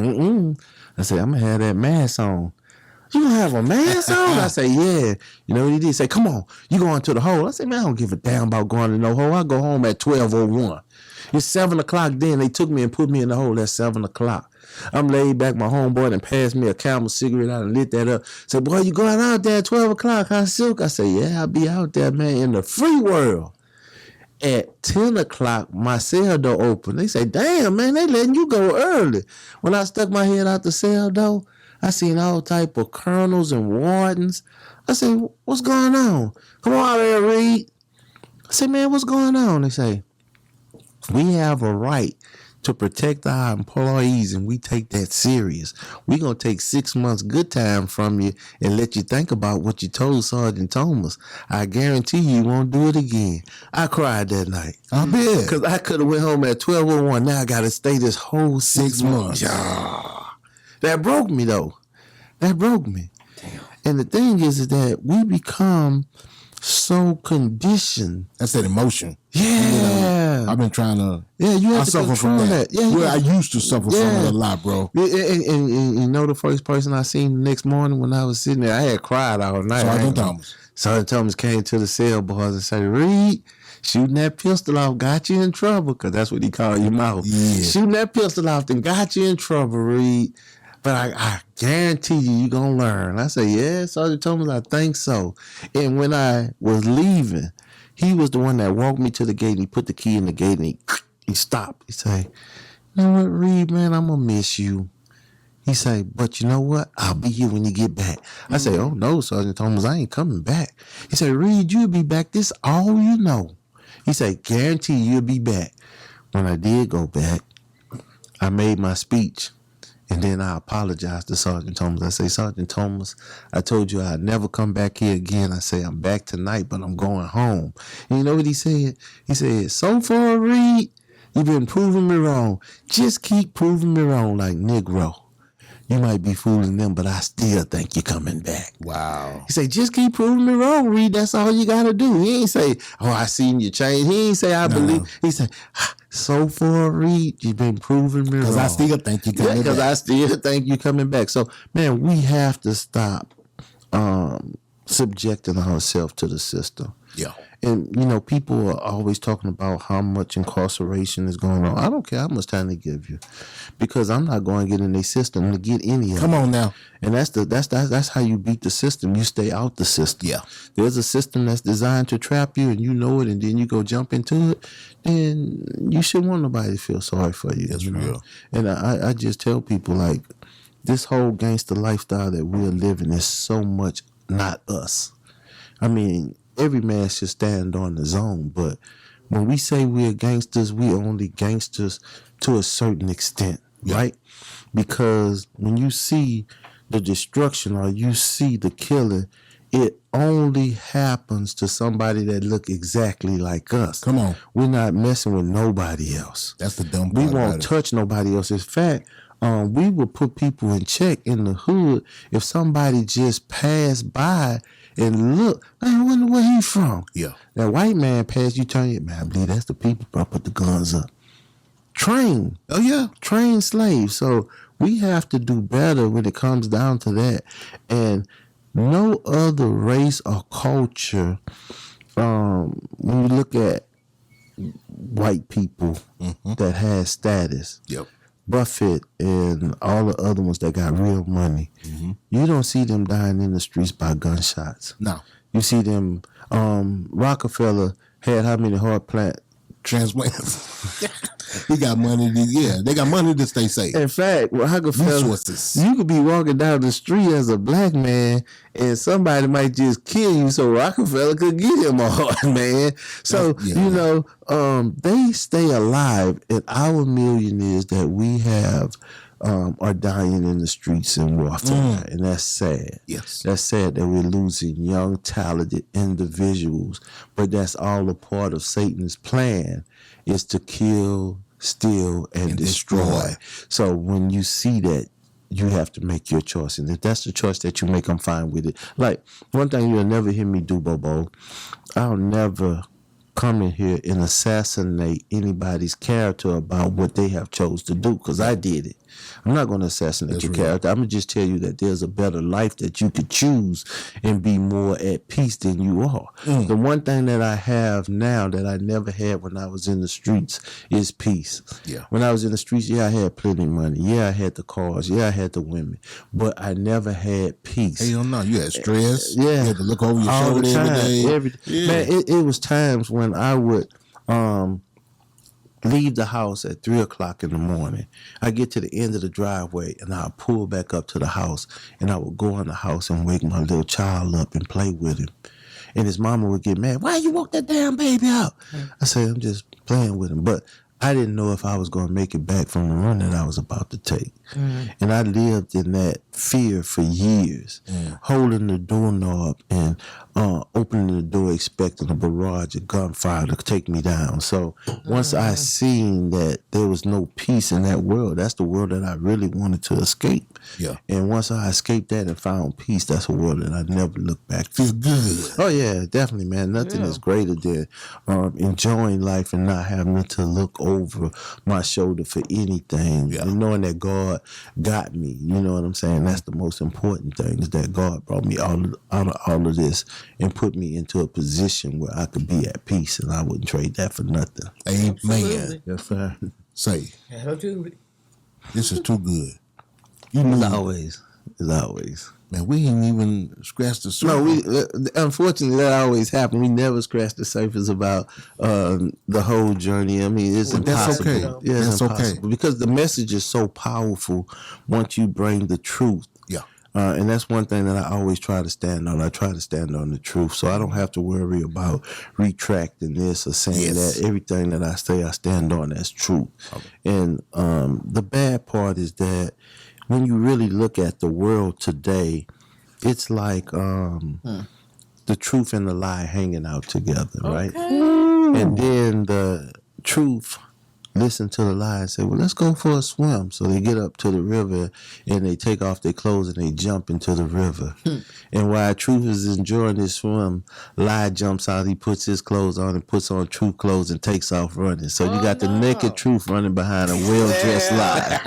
I said, I'm going to have that mask on. You going to have a mask on? I say, yeah. You know what he did? He said, come on, you going to the hole. I said, man, I don't give a damn about going to no hole. I go home at 12:01. It's 7 o'clock then. They took me and put me in the hole at 7 o'clock. I'm laid back. My homeboy and passed me a Camel cigarette out and lit that up. Said, boy, you going out there at 12 o'clock, huh, Silk? I said, yeah, I'll be out there, man, in the free world. At 10 o'clock, my cell door opened. They say, damn, man, they letting you go early. When I stuck my head out the cell door, I seen all type of colonels and wardens. I said, what's going on? Come on out there, Reed. I said, man, what's going on? They say, we have a right to protect our employees, and we take that serious. We're going to take 6 months good time from you and let you think about what you told Sergeant Thomas. I guarantee you won't do it again. I cried that night. I bet. Because I could have went home at 12:01. Now I got to stay this whole 6 months. Yeah. That broke me, though. That broke me. Damn. And the thing is that we become so conditioned. That's that emotion. Yeah. You know, I've been trying to. Yeah, you have to suffer from that. Yeah, well, I used to suffer from it a lot, bro. And you know, the first person I seen the next morning when I was sitting there, I had cried all night. Sergeant Thomas. Sergeant Thomas came to the cell boys and said, Reed, shooting that pistol off got you in trouble, because that's what he called your mouth. Yeah. Shooting that pistol off then got you in trouble, Reed. But I guarantee you're going to learn. I said, yeah, Sergeant Thomas, I think so. And when I was leaving, he was the one that walked me to the gate, and he put the key in the gate, and he stopped. He said, you know what, Reed, man, I'm going to miss you. He said, but you know what? I'll be here when you get back. I said, oh, no, Sergeant Thomas, I ain't coming back. He said, Reed, you'll be back. This all you know. He said, guarantee you'll be back. When I did go back, I made my speech. And then I apologized to Sergeant Thomas. I say, Sergeant Thomas, I told you I'd never come back here again. I say, I'm back tonight, but I'm going home. And you know what he said? He said, so far, Reed, you've been proving me wrong. Just keep proving me wrong like Negro. You might be fooling them, but I still think you're coming back. Wow. He say, just keep proving me wrong, Reed. That's all you got to do. He ain't say, oh, I seen you change. He ain't say, I believe. He said, so far, Reed, you've been proving me wrong. Because I still think you're coming back. Because I still think you're coming back. So, man, we have to stop subjecting ourselves to the system. Yeah. And, you know, people are always talking about how much incarceration is going on. I don't care how much time they give you, because I'm not going to get in their system to get any of it. Come on now. And that's how you beat the system. You stay out the system. Yeah. There's a system that's designed to trap you, and you know it, and then you go jump into it, then you shouldn't want nobody to feel sorry for you. That's you know? real. And I just tell people, like, this whole gangster lifestyle that we're living is so much not us. I mean, every man should stand on his own, but when we say we're gangsters, we only gangsters to a certain extent, right? Because when you see the destruction or you see the killing, it only happens to somebody that look exactly like us. Come on. We're not messing with nobody else. That's the dumb We part about won't it. touch nobody else. In fact, we will put people in check in the hood if somebody just passed by and look, man, I wonder where he from. Yeah. That white man passed, you turn it, man, I believe that's the people, bro, put the guns up. Train. Oh, yeah. Train slaves. So we have to do better when it comes down to that. And no other race or culture, when you look at white people that has status, Yep. Buffett and all the other ones that got real money, you don't see them dying in the streets by gunshots. No. You see them, Rockefeller had how many heart plant Transplants. He got money to, they got money to stay safe. In fact, Rockefeller, Resources. you could be walking down the street as a black man and somebody might just kill you so Rockefeller could get him a heart, man. So, you know, they stay alive, and our millionaires that we have are dying in the streets in warfare, and that's sad. Yes. That's sad that we're losing young, talented individuals, but that's all a part of Satan's plan, is to kill, steal, and destroy. So when you see that, you have to make your choice. And if that's the choice that you make, I'm fine with it. Like, one thing you'll never hear me do, Bobo, I'll never come in here and assassinate anybody's character about what they have chose to do, because I did it. I'm not going to assassinate your character. I'm going to just tell you that there's a better life that you could choose and be more at peace than you are. The one thing that I have now that I never had when I was in the streets is peace. Yeah. When I was in the streets, I had plenty of money. I had the cars. I had the women. But I never had peace. Hell no. You had stress. Yeah. You had to look over your All shoulder the time, every day. Yeah. Man, it was times when I would leave the house at 3 o'clock in the morning. I get to the end of the driveway and I'll pull back up to the house, and I would go in the house and wake my little child up and play with him. And his mama would get mad. Why you woke that damn baby out? I say, I'm just playing with him. But I didn't know if I was going to make it back from the run that I was about to take. And I lived in that fear for years, holding the doorknob and opening the door expecting a barrage of gunfire to take me down. So once I seen that there was no peace in that world, that's the world that I really wanted to escape. Yeah. And once I escaped that and found peace, that's a world that I never looked back to. Feel good. Oh, yeah, definitely, man. Nothing is greater than enjoying life and not having to look over my shoulder for anything. Yeah. And knowing that God got me. You know what I'm saying? That's the most important thing, is that God brought me out of all of this and put me into a position where I could be at peace, and I wouldn't trade that for nothing. Amen. Absolutely. Yes, sir. Say, Absolutely. this is too good. It's always. Man, we ain't even scratched the surface. No, unfortunately, that always happen. We never scratch the surface about the whole journey. I mean, it's that's impossible. okay. Yeah, it's That's okay. impossible because the message is so powerful once you bring the truth. Yeah. And that's one thing that I always try to stand on. I try to stand on the truth, so I don't have to worry about retracting this or saying that. Everything that I say, I stand on as truth. Okay. And the bad part is that when you really look at the world today, it's like the truth and the lie hanging out together, right? And then the truth listen to the lie and say, well, let's go for a swim. So they get up to the river and they take off their clothes and they jump into the river. And while Truth is enjoying this swim, lie jumps out, he puts his clothes on and puts on Truth clothes and takes off running. So you got the naked Truth running behind a well-dressed lie.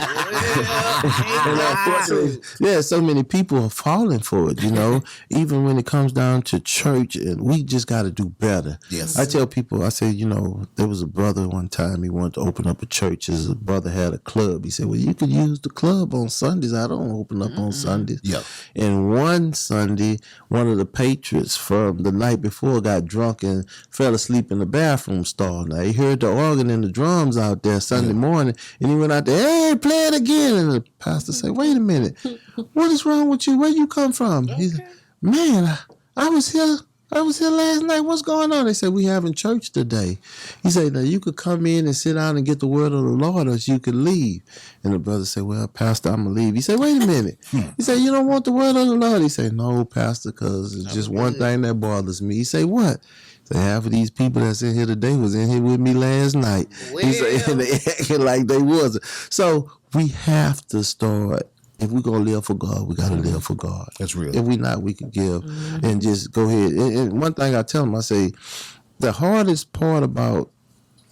And unfortunately, so many people are falling for it, you know, even when it comes down to church, and we just got to do better. Yes. I tell people, I say, you know, there was a brother one time, he wanted to open up a church. His brother had a club. He said, well, you could use the club on Sundays. I don't open up on Sundays. Yeah. And one Sunday, one of the patrons from the night before got drunk and fell asleep in the bathroom stall. Now, he heard the organ and the drums out there Sunday morning, and he went out there, hey, play it again. And the pastor said, wait a minute, what is wrong with you? Where you come from? He said, man, I was here last night. What's going on? They said, we having church today. He said, now you could come in and sit down and get the word of the Lord, or you could leave. And the brother said, well, Pastor, I'm going to leave. He said, wait a minute. He said, you don't want the word of the Lord? He said, no, Pastor, because it's just one thing that bothers me. He said, what? He said, half of these people that's in here today was in here with me last night. Well. He said, and they acting like they wasn't. So we have to start. If we're going to live for God, we got to live for God. That's real. If we not, we can give and just go ahead. And one thing I tell them, I say, the hardest part about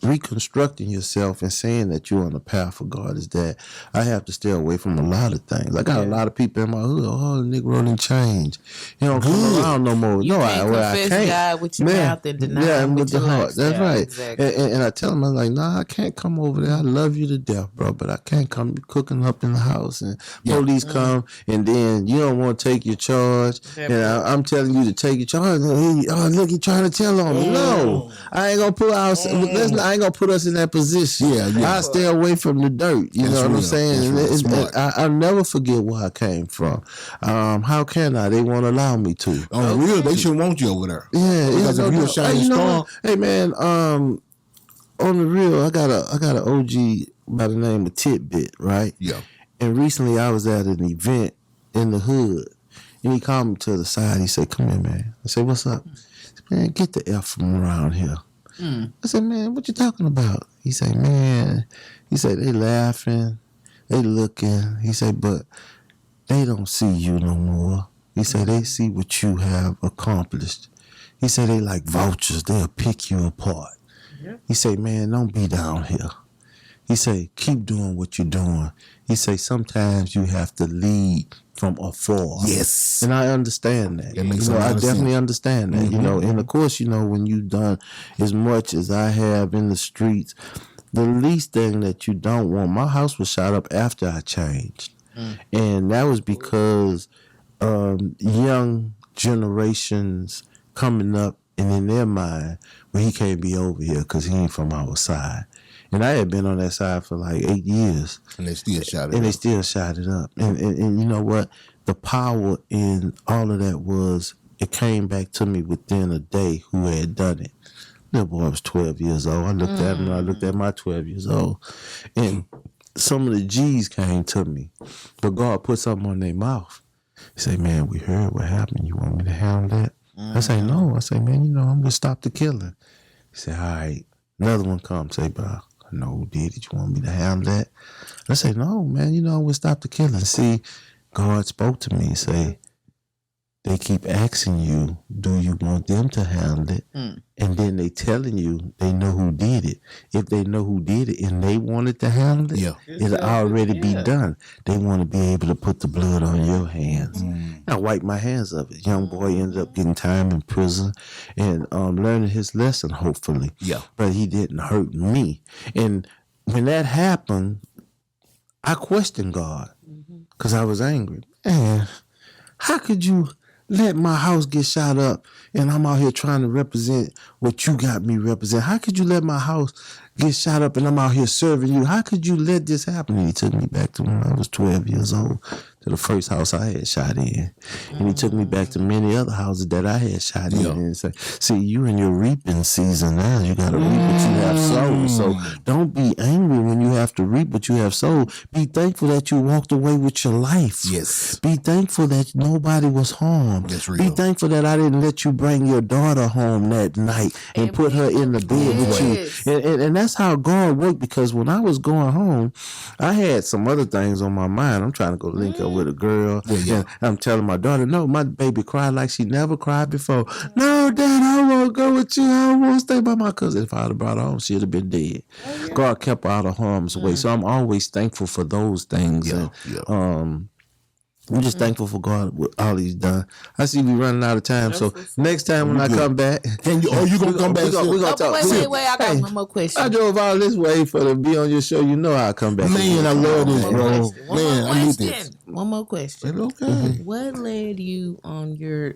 reconstructing yourself and saying that you're on the path for God is that I have to stay away from a lot of things. I got a lot of people in my hood. Oh, the Negro didn't change. You don't come around no more. You I can't. God with your mouth and deny him with your heart. That's right. Exactly. And I tell them, I'm like, nah, I can't come over there. I love you to death, bro, but I can't come cooking up in the house and police come and then you don't want to take your charge. And I'm telling you to take your charge. Oh, look, you're trying to tell on me. No, I ain't gonna put I ain't gonna put us in that position. I stay away from the dirt. You know what I'm saying? I'll never forget where I came from. How can I? They won't allow me to. On the real, they shouldn't want you over there. Yeah, because if you're a shining star. Hey man, on the real, I got an OG by the name of Tidbit, right? Yeah. And recently I was at an event in the hood, and he called me to the side. He said, "Come here, man." I said, "What's up?" He said, "Man, get the F from around here." I said, "Man, what you talking about?" He said, "Man," he said, "they laughing, they looking." He said, "But they don't see you no more." He said, "They see what you have accomplished." He said, "They like vultures. They'll pick you apart." He said, "Man, don't be down here." He said, "Keep doing what you're doing." He said, "Sometimes you have to lead from afar." Yes. And I understand that. I definitely understand that, you know. And of course, you know, when you've done as much as I have in the streets, the least thing that you don't want, my house was shot up after I changed. And that was because young generations coming up and in their mind, well, he can't be over here because he ain't from our side. And I had been on that side for like 8 years. And they still shot it up. And you know what? The power in all of that was, it came back to me within a day who had done it. Little boy was 12 years old. I looked at him and I looked at my 12 years old. And some of the G's came to me. But God put something on their mouth. He said, "Man, we heard what happened. You want me to handle that?" I say, "No." I say, "Man, you know, I'm going to stop the killing." He said, "All right." Another one comes, say, "Bro, I know who did it. You want me to handle that?" I say, "No, man, you know, I'm going to stop the killing." See, God spoke to me and say, they keep asking you, do you want them to handle it? And then they telling you they know who did it. If they know who did it and they wanted to handle it, it'll already be done. They want to be able to put the blood on your hands. I wiped my hands of it. Young boy ended up getting time in prison and learning his lesson, hopefully. But he didn't hurt me. And when that happened, I questioned God because I was angry. Man, how could you let my house get shot up and I'm out here trying to represent what you got me represent? How could you let my house get shot up and I'm out here serving you? How could you let this happen? And he took me back to when I was 12 years old, to the first house I had shot in. And he took me back to many other houses that I had shot in and said, see, you in your reaping season now. You got to reap what you have sown. So don't be angry when you have to reap what you have sown. Be thankful that you walked away with your life. Yes. Be thankful that nobody was harmed. That's real. Be thankful that I didn't let you bring your daughter home that night and put her in the bed with you. And that's how God worked, because when I was going home, I had some other things on my mind. I'm trying to go link up with a girl. And I'm telling my daughter, no, my baby cried like she never cried before. No, Dad, I won't go with you. I won't stay by my cousin. If I had brought her home, she'd have been dead. God kept her out of harm's way. So I'm always thankful for those things. I'm just thankful for God with all He's done. I see we running out of time, so next time when I come back, can you? Oh, you gonna come back? We gonna talk. Wait! I got one more question. I drove all this way for to be on your show. You know I'll come back. Man, I love this, bro. Man, I need this. One more question. Okay. What led you on your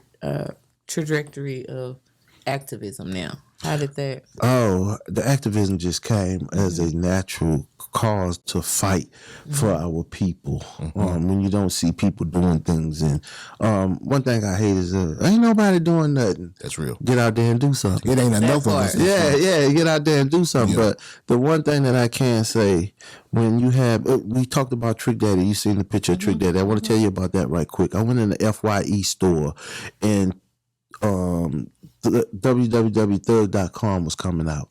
trajectory of activism now? How did that? Oh, the activism just came as a natural cause to fight for our people. When you don't see people doing things, and one thing I hate is ain't nobody doing nothing. That's real. Get out there and do something. It ain't enough of us. Yeah, get out there and do something. Yeah. But the one thing that I can say, when you have, we talked about Trick Daddy. You seen the picture of Trick Daddy. I want to tell you about that right quick. I went in the FYE store, and www.thug.com was coming out.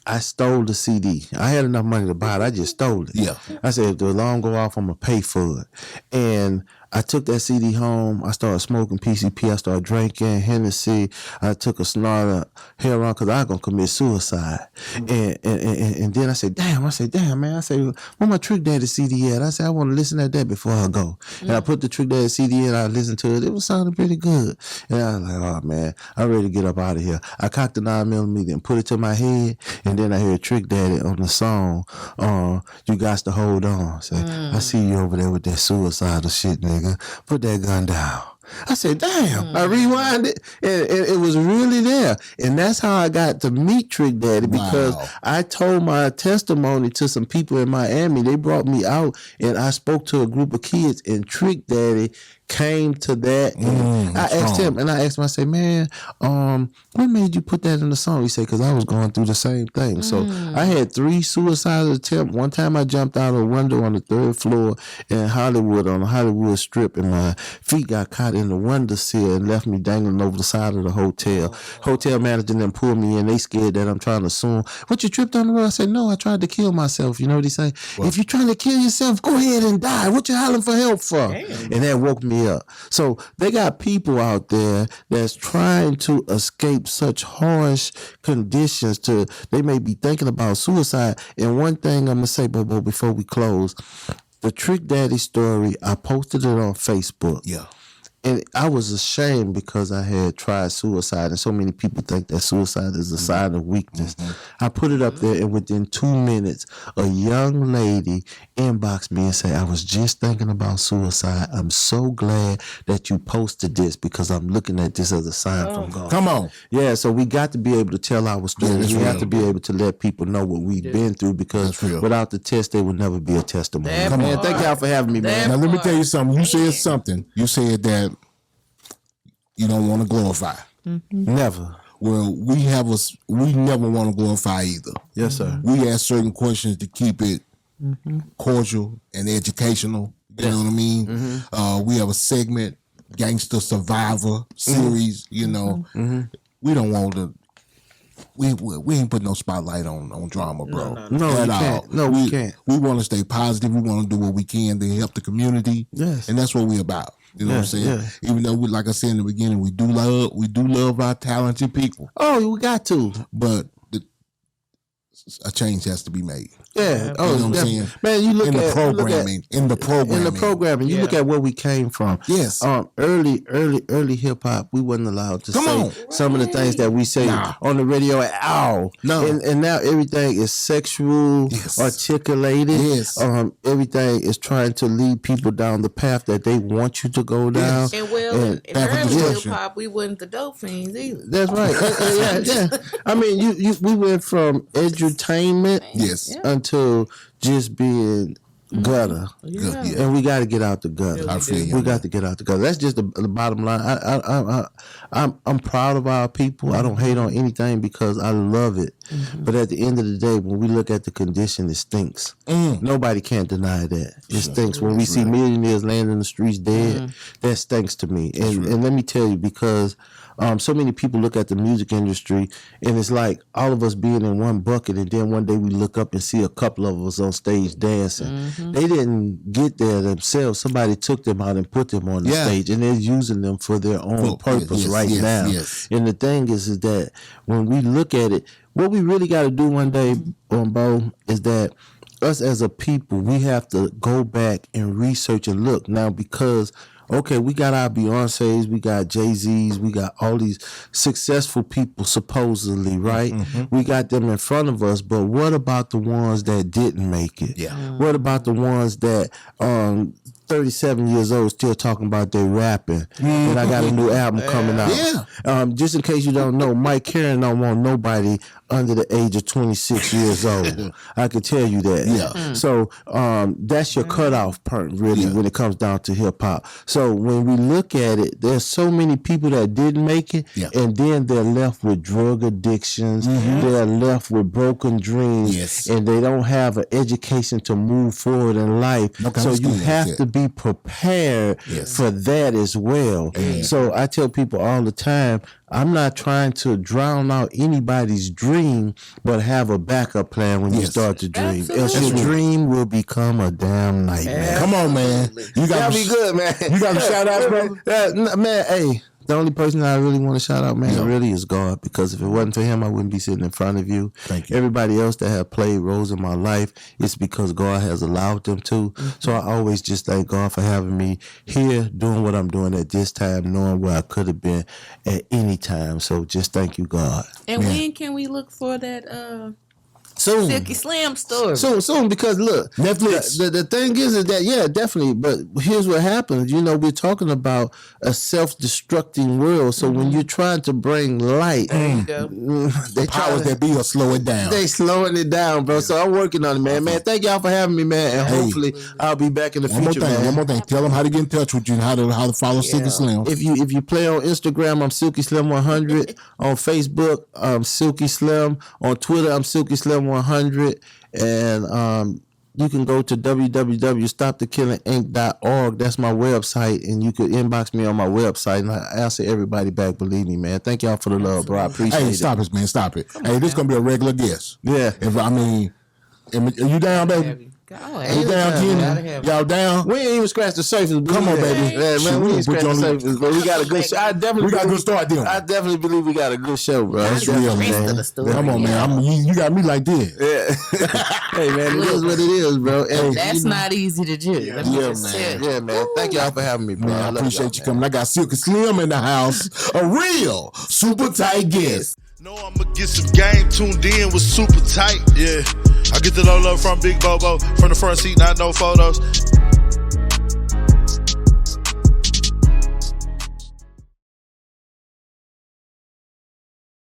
I stole the CD. I had enough money to buy it. I just stole it. Yeah. I said, if the alarm go off, I'm going to pay for it. And I took that CD home. I started smoking PCP. I started drinking Hennessy. I took a snort of heroin because I was going to commit suicide. And then I said, damn, man. I said, where my Trick Daddy CD at? I said, I want to listen to that before I go. And I put the Trick Daddy CD in. I listened to it. It was sounding pretty good. And I was like, oh, man, I'm ready to get up out of here. I cocked the 9mm and put it to my head. And then I heard Trick Daddy on the song, You Got to Hold On. Say, I see you over there with that suicidal shit, nigga. Put that gun down. I said, damn. I rewound it, and it was really there. And that's how I got to meet Trick Daddy, because I told my testimony to some people in Miami. They brought me out, and I spoke to a group of kids, and Trick Daddy came to that. And I asked him, and I asked him, I said, man, what made you put that in the song? He said, because I was going through the same thing. So I had 3 suicide attempts. One time I jumped out of a window on the 3rd floor in Hollywood, on the Hollywood Strip, and my feet got caught in the windowsill and left me dangling over the side of the hotel. Hotel manager then pulled me in. They scared that I'm trying to sue 'em. What, you tripped on the road? I said, no, I tried to kill myself. You know what he say? If you're trying to kill yourself, go ahead and die. What you hollering for help for? And that woke me up. So they got people out there that's trying to escape such harsh conditions. They may be thinking about suicide. And one thing I'm gonna say, Bobo, before we close, the Trick Daddy story, I posted it on Facebook. Yeah. And I was ashamed because I had tried suicide, and so many people think that suicide is a sign of weakness. I put it up there, and within 2 minutes, a young lady inboxed me and said, I was just thinking about suicide. I'm so glad that you posted this, because I'm looking at this as a sign from God. Come on. Yeah, so we got to be able to tell our stories. Yeah, we have real. to be able to let people know what we've been through, because without the test, there would never be a testimony. That Come on, part. thank y'all for having me, man. Now let me tell you something. You said something. You said that you don't want to glorify. Never. Well, we never want to glorify either. Yes, sir. We ask certain questions to keep it cordial and educational. You know what I mean? We have a segment, Gangster Survivor series. You know, we don't want to. We ain't put no spotlight on drama, bro. No, at we all. can't. No, we can't. We want to stay positive. We want to do what we can to help the community. Yes. And that's what we about. You know what I'm saying? Yeah. Even though, like I said in the beginning, we do love our talented people. Oh, we got to. But a change has to be made. Yeah. Oh, you know what I'm saying? Man, you look in at the programming. In the programming. You look at where we came from. Yes. Early hip hop, we wasn't allowed to say some of the things that we say on the radio at all. No. And now everything is sexual, articulated. Yes. Everything is trying to lead people down the path that they want you to go down. And in path of early destruction. hip hop, we wasn't the dope fiends either. That's right. Yeah. I mean, we went from edutainment Yes. until just being gutter. Yeah. And we got to get out the gutter. I feel you. We got to get out the gutter. That's just the bottom line. I'm proud of our people. I don't hate on anything because I love it. But at the end of the day, when we look at the condition, it stinks. Nobody can't deny that. It stinks. When we see millionaires laying in the streets dead, that stinks to me. And let me tell you, because so many people look at the music industry and it's like all of us being in one bucket, and then one day we look up and see a couple of us on stage dancing. They didn't get there themselves. Somebody took them out and put them on the stage, and they're using them for their own purpose now. And the thing is that when we look at it, what we really got to do one day, Bo, is that us as a people, we have to go back and research and look now, because okay, we got our Beyoncés, we got Jay-Z's, we got all these successful people supposedly, right? We got them in front of us, but what about the ones that didn't make it? What about the ones that 37 years old still talking about they rapping and I got a new album coming out? Just in case you don't know, Mike Karen don't want nobody under the age of 26 years old. I can tell you that. So that's your cutoff point, really, when it comes down to hip hop. So when we look at it, there's so many people that didn't make it, and then they're left with drug addictions, they're left with broken dreams, and they don't have an education to move forward in life. So you have to be prepared for that as well. So I tell people all the time, I'm not trying to drown out anybody's dream, but have a backup plan when you start to dream. Else your dream will become a damn nightmare. Come on, man. You got to be good, man. You got to shout out, bro. Man, hey, the only person I really want to shout out, man, really is God. Because if it wasn't for him, I wouldn't be sitting in front of you. Thank you. Everybody else that have played roles in my life, it's because God has allowed them to. So I always just thank God for having me here, doing what I'm doing at this time, knowing where I could have been at any time. So just thank you, God. And when can we look for that Soon. Silky Slam story? Soon, because look, Netflix. The thing is that, definitely. But here's what happens. You know, we're talking about a self-destructing world. So when you're trying to bring light, The powers that be will slow it down. They slowing it down, bro. So I'm working on it, man. Man, thank y'all for having me, man. And hopefully I'll be back in the future, man. One more thing. Tell them how to get in touch with you and how to follow Silky Slim. If you play on Instagram, I'm Silky Slim 100. On Facebook, I'm Silky Slim. On Twitter, I'm Silky Slim 100. And you can go to www.stopthekillinginc.org. That's my website, and you could inbox me on my website, and I answer everybody back. Believe me, man. Thank y'all for the love, bro. I appreciate it. Hey, stop it, man. Stop it. Hey, this gonna be a regular guest. Yeah. Are you down, baby? You down, Jimmy? Y'all down? We ain't even scratched the surface. Come on, baby. Yeah, man, we ain't scratched the surface, but we got a good show. We got a good start, then. I definitely believe we got a good show, bro. That's real, man. Come on, man. You got me like this. Yeah. Hey, man, it is what it is, bro. And, That's not easy to do. Yeah, man. Thank y'all for having me, bro. Man, I appreciate you coming. I got Silky Slim in the house. A real super tight guest. Know I'ma get some game tuned in with super tight, yeah. I get the low love from Big Bobo, from the front seat, not no photos.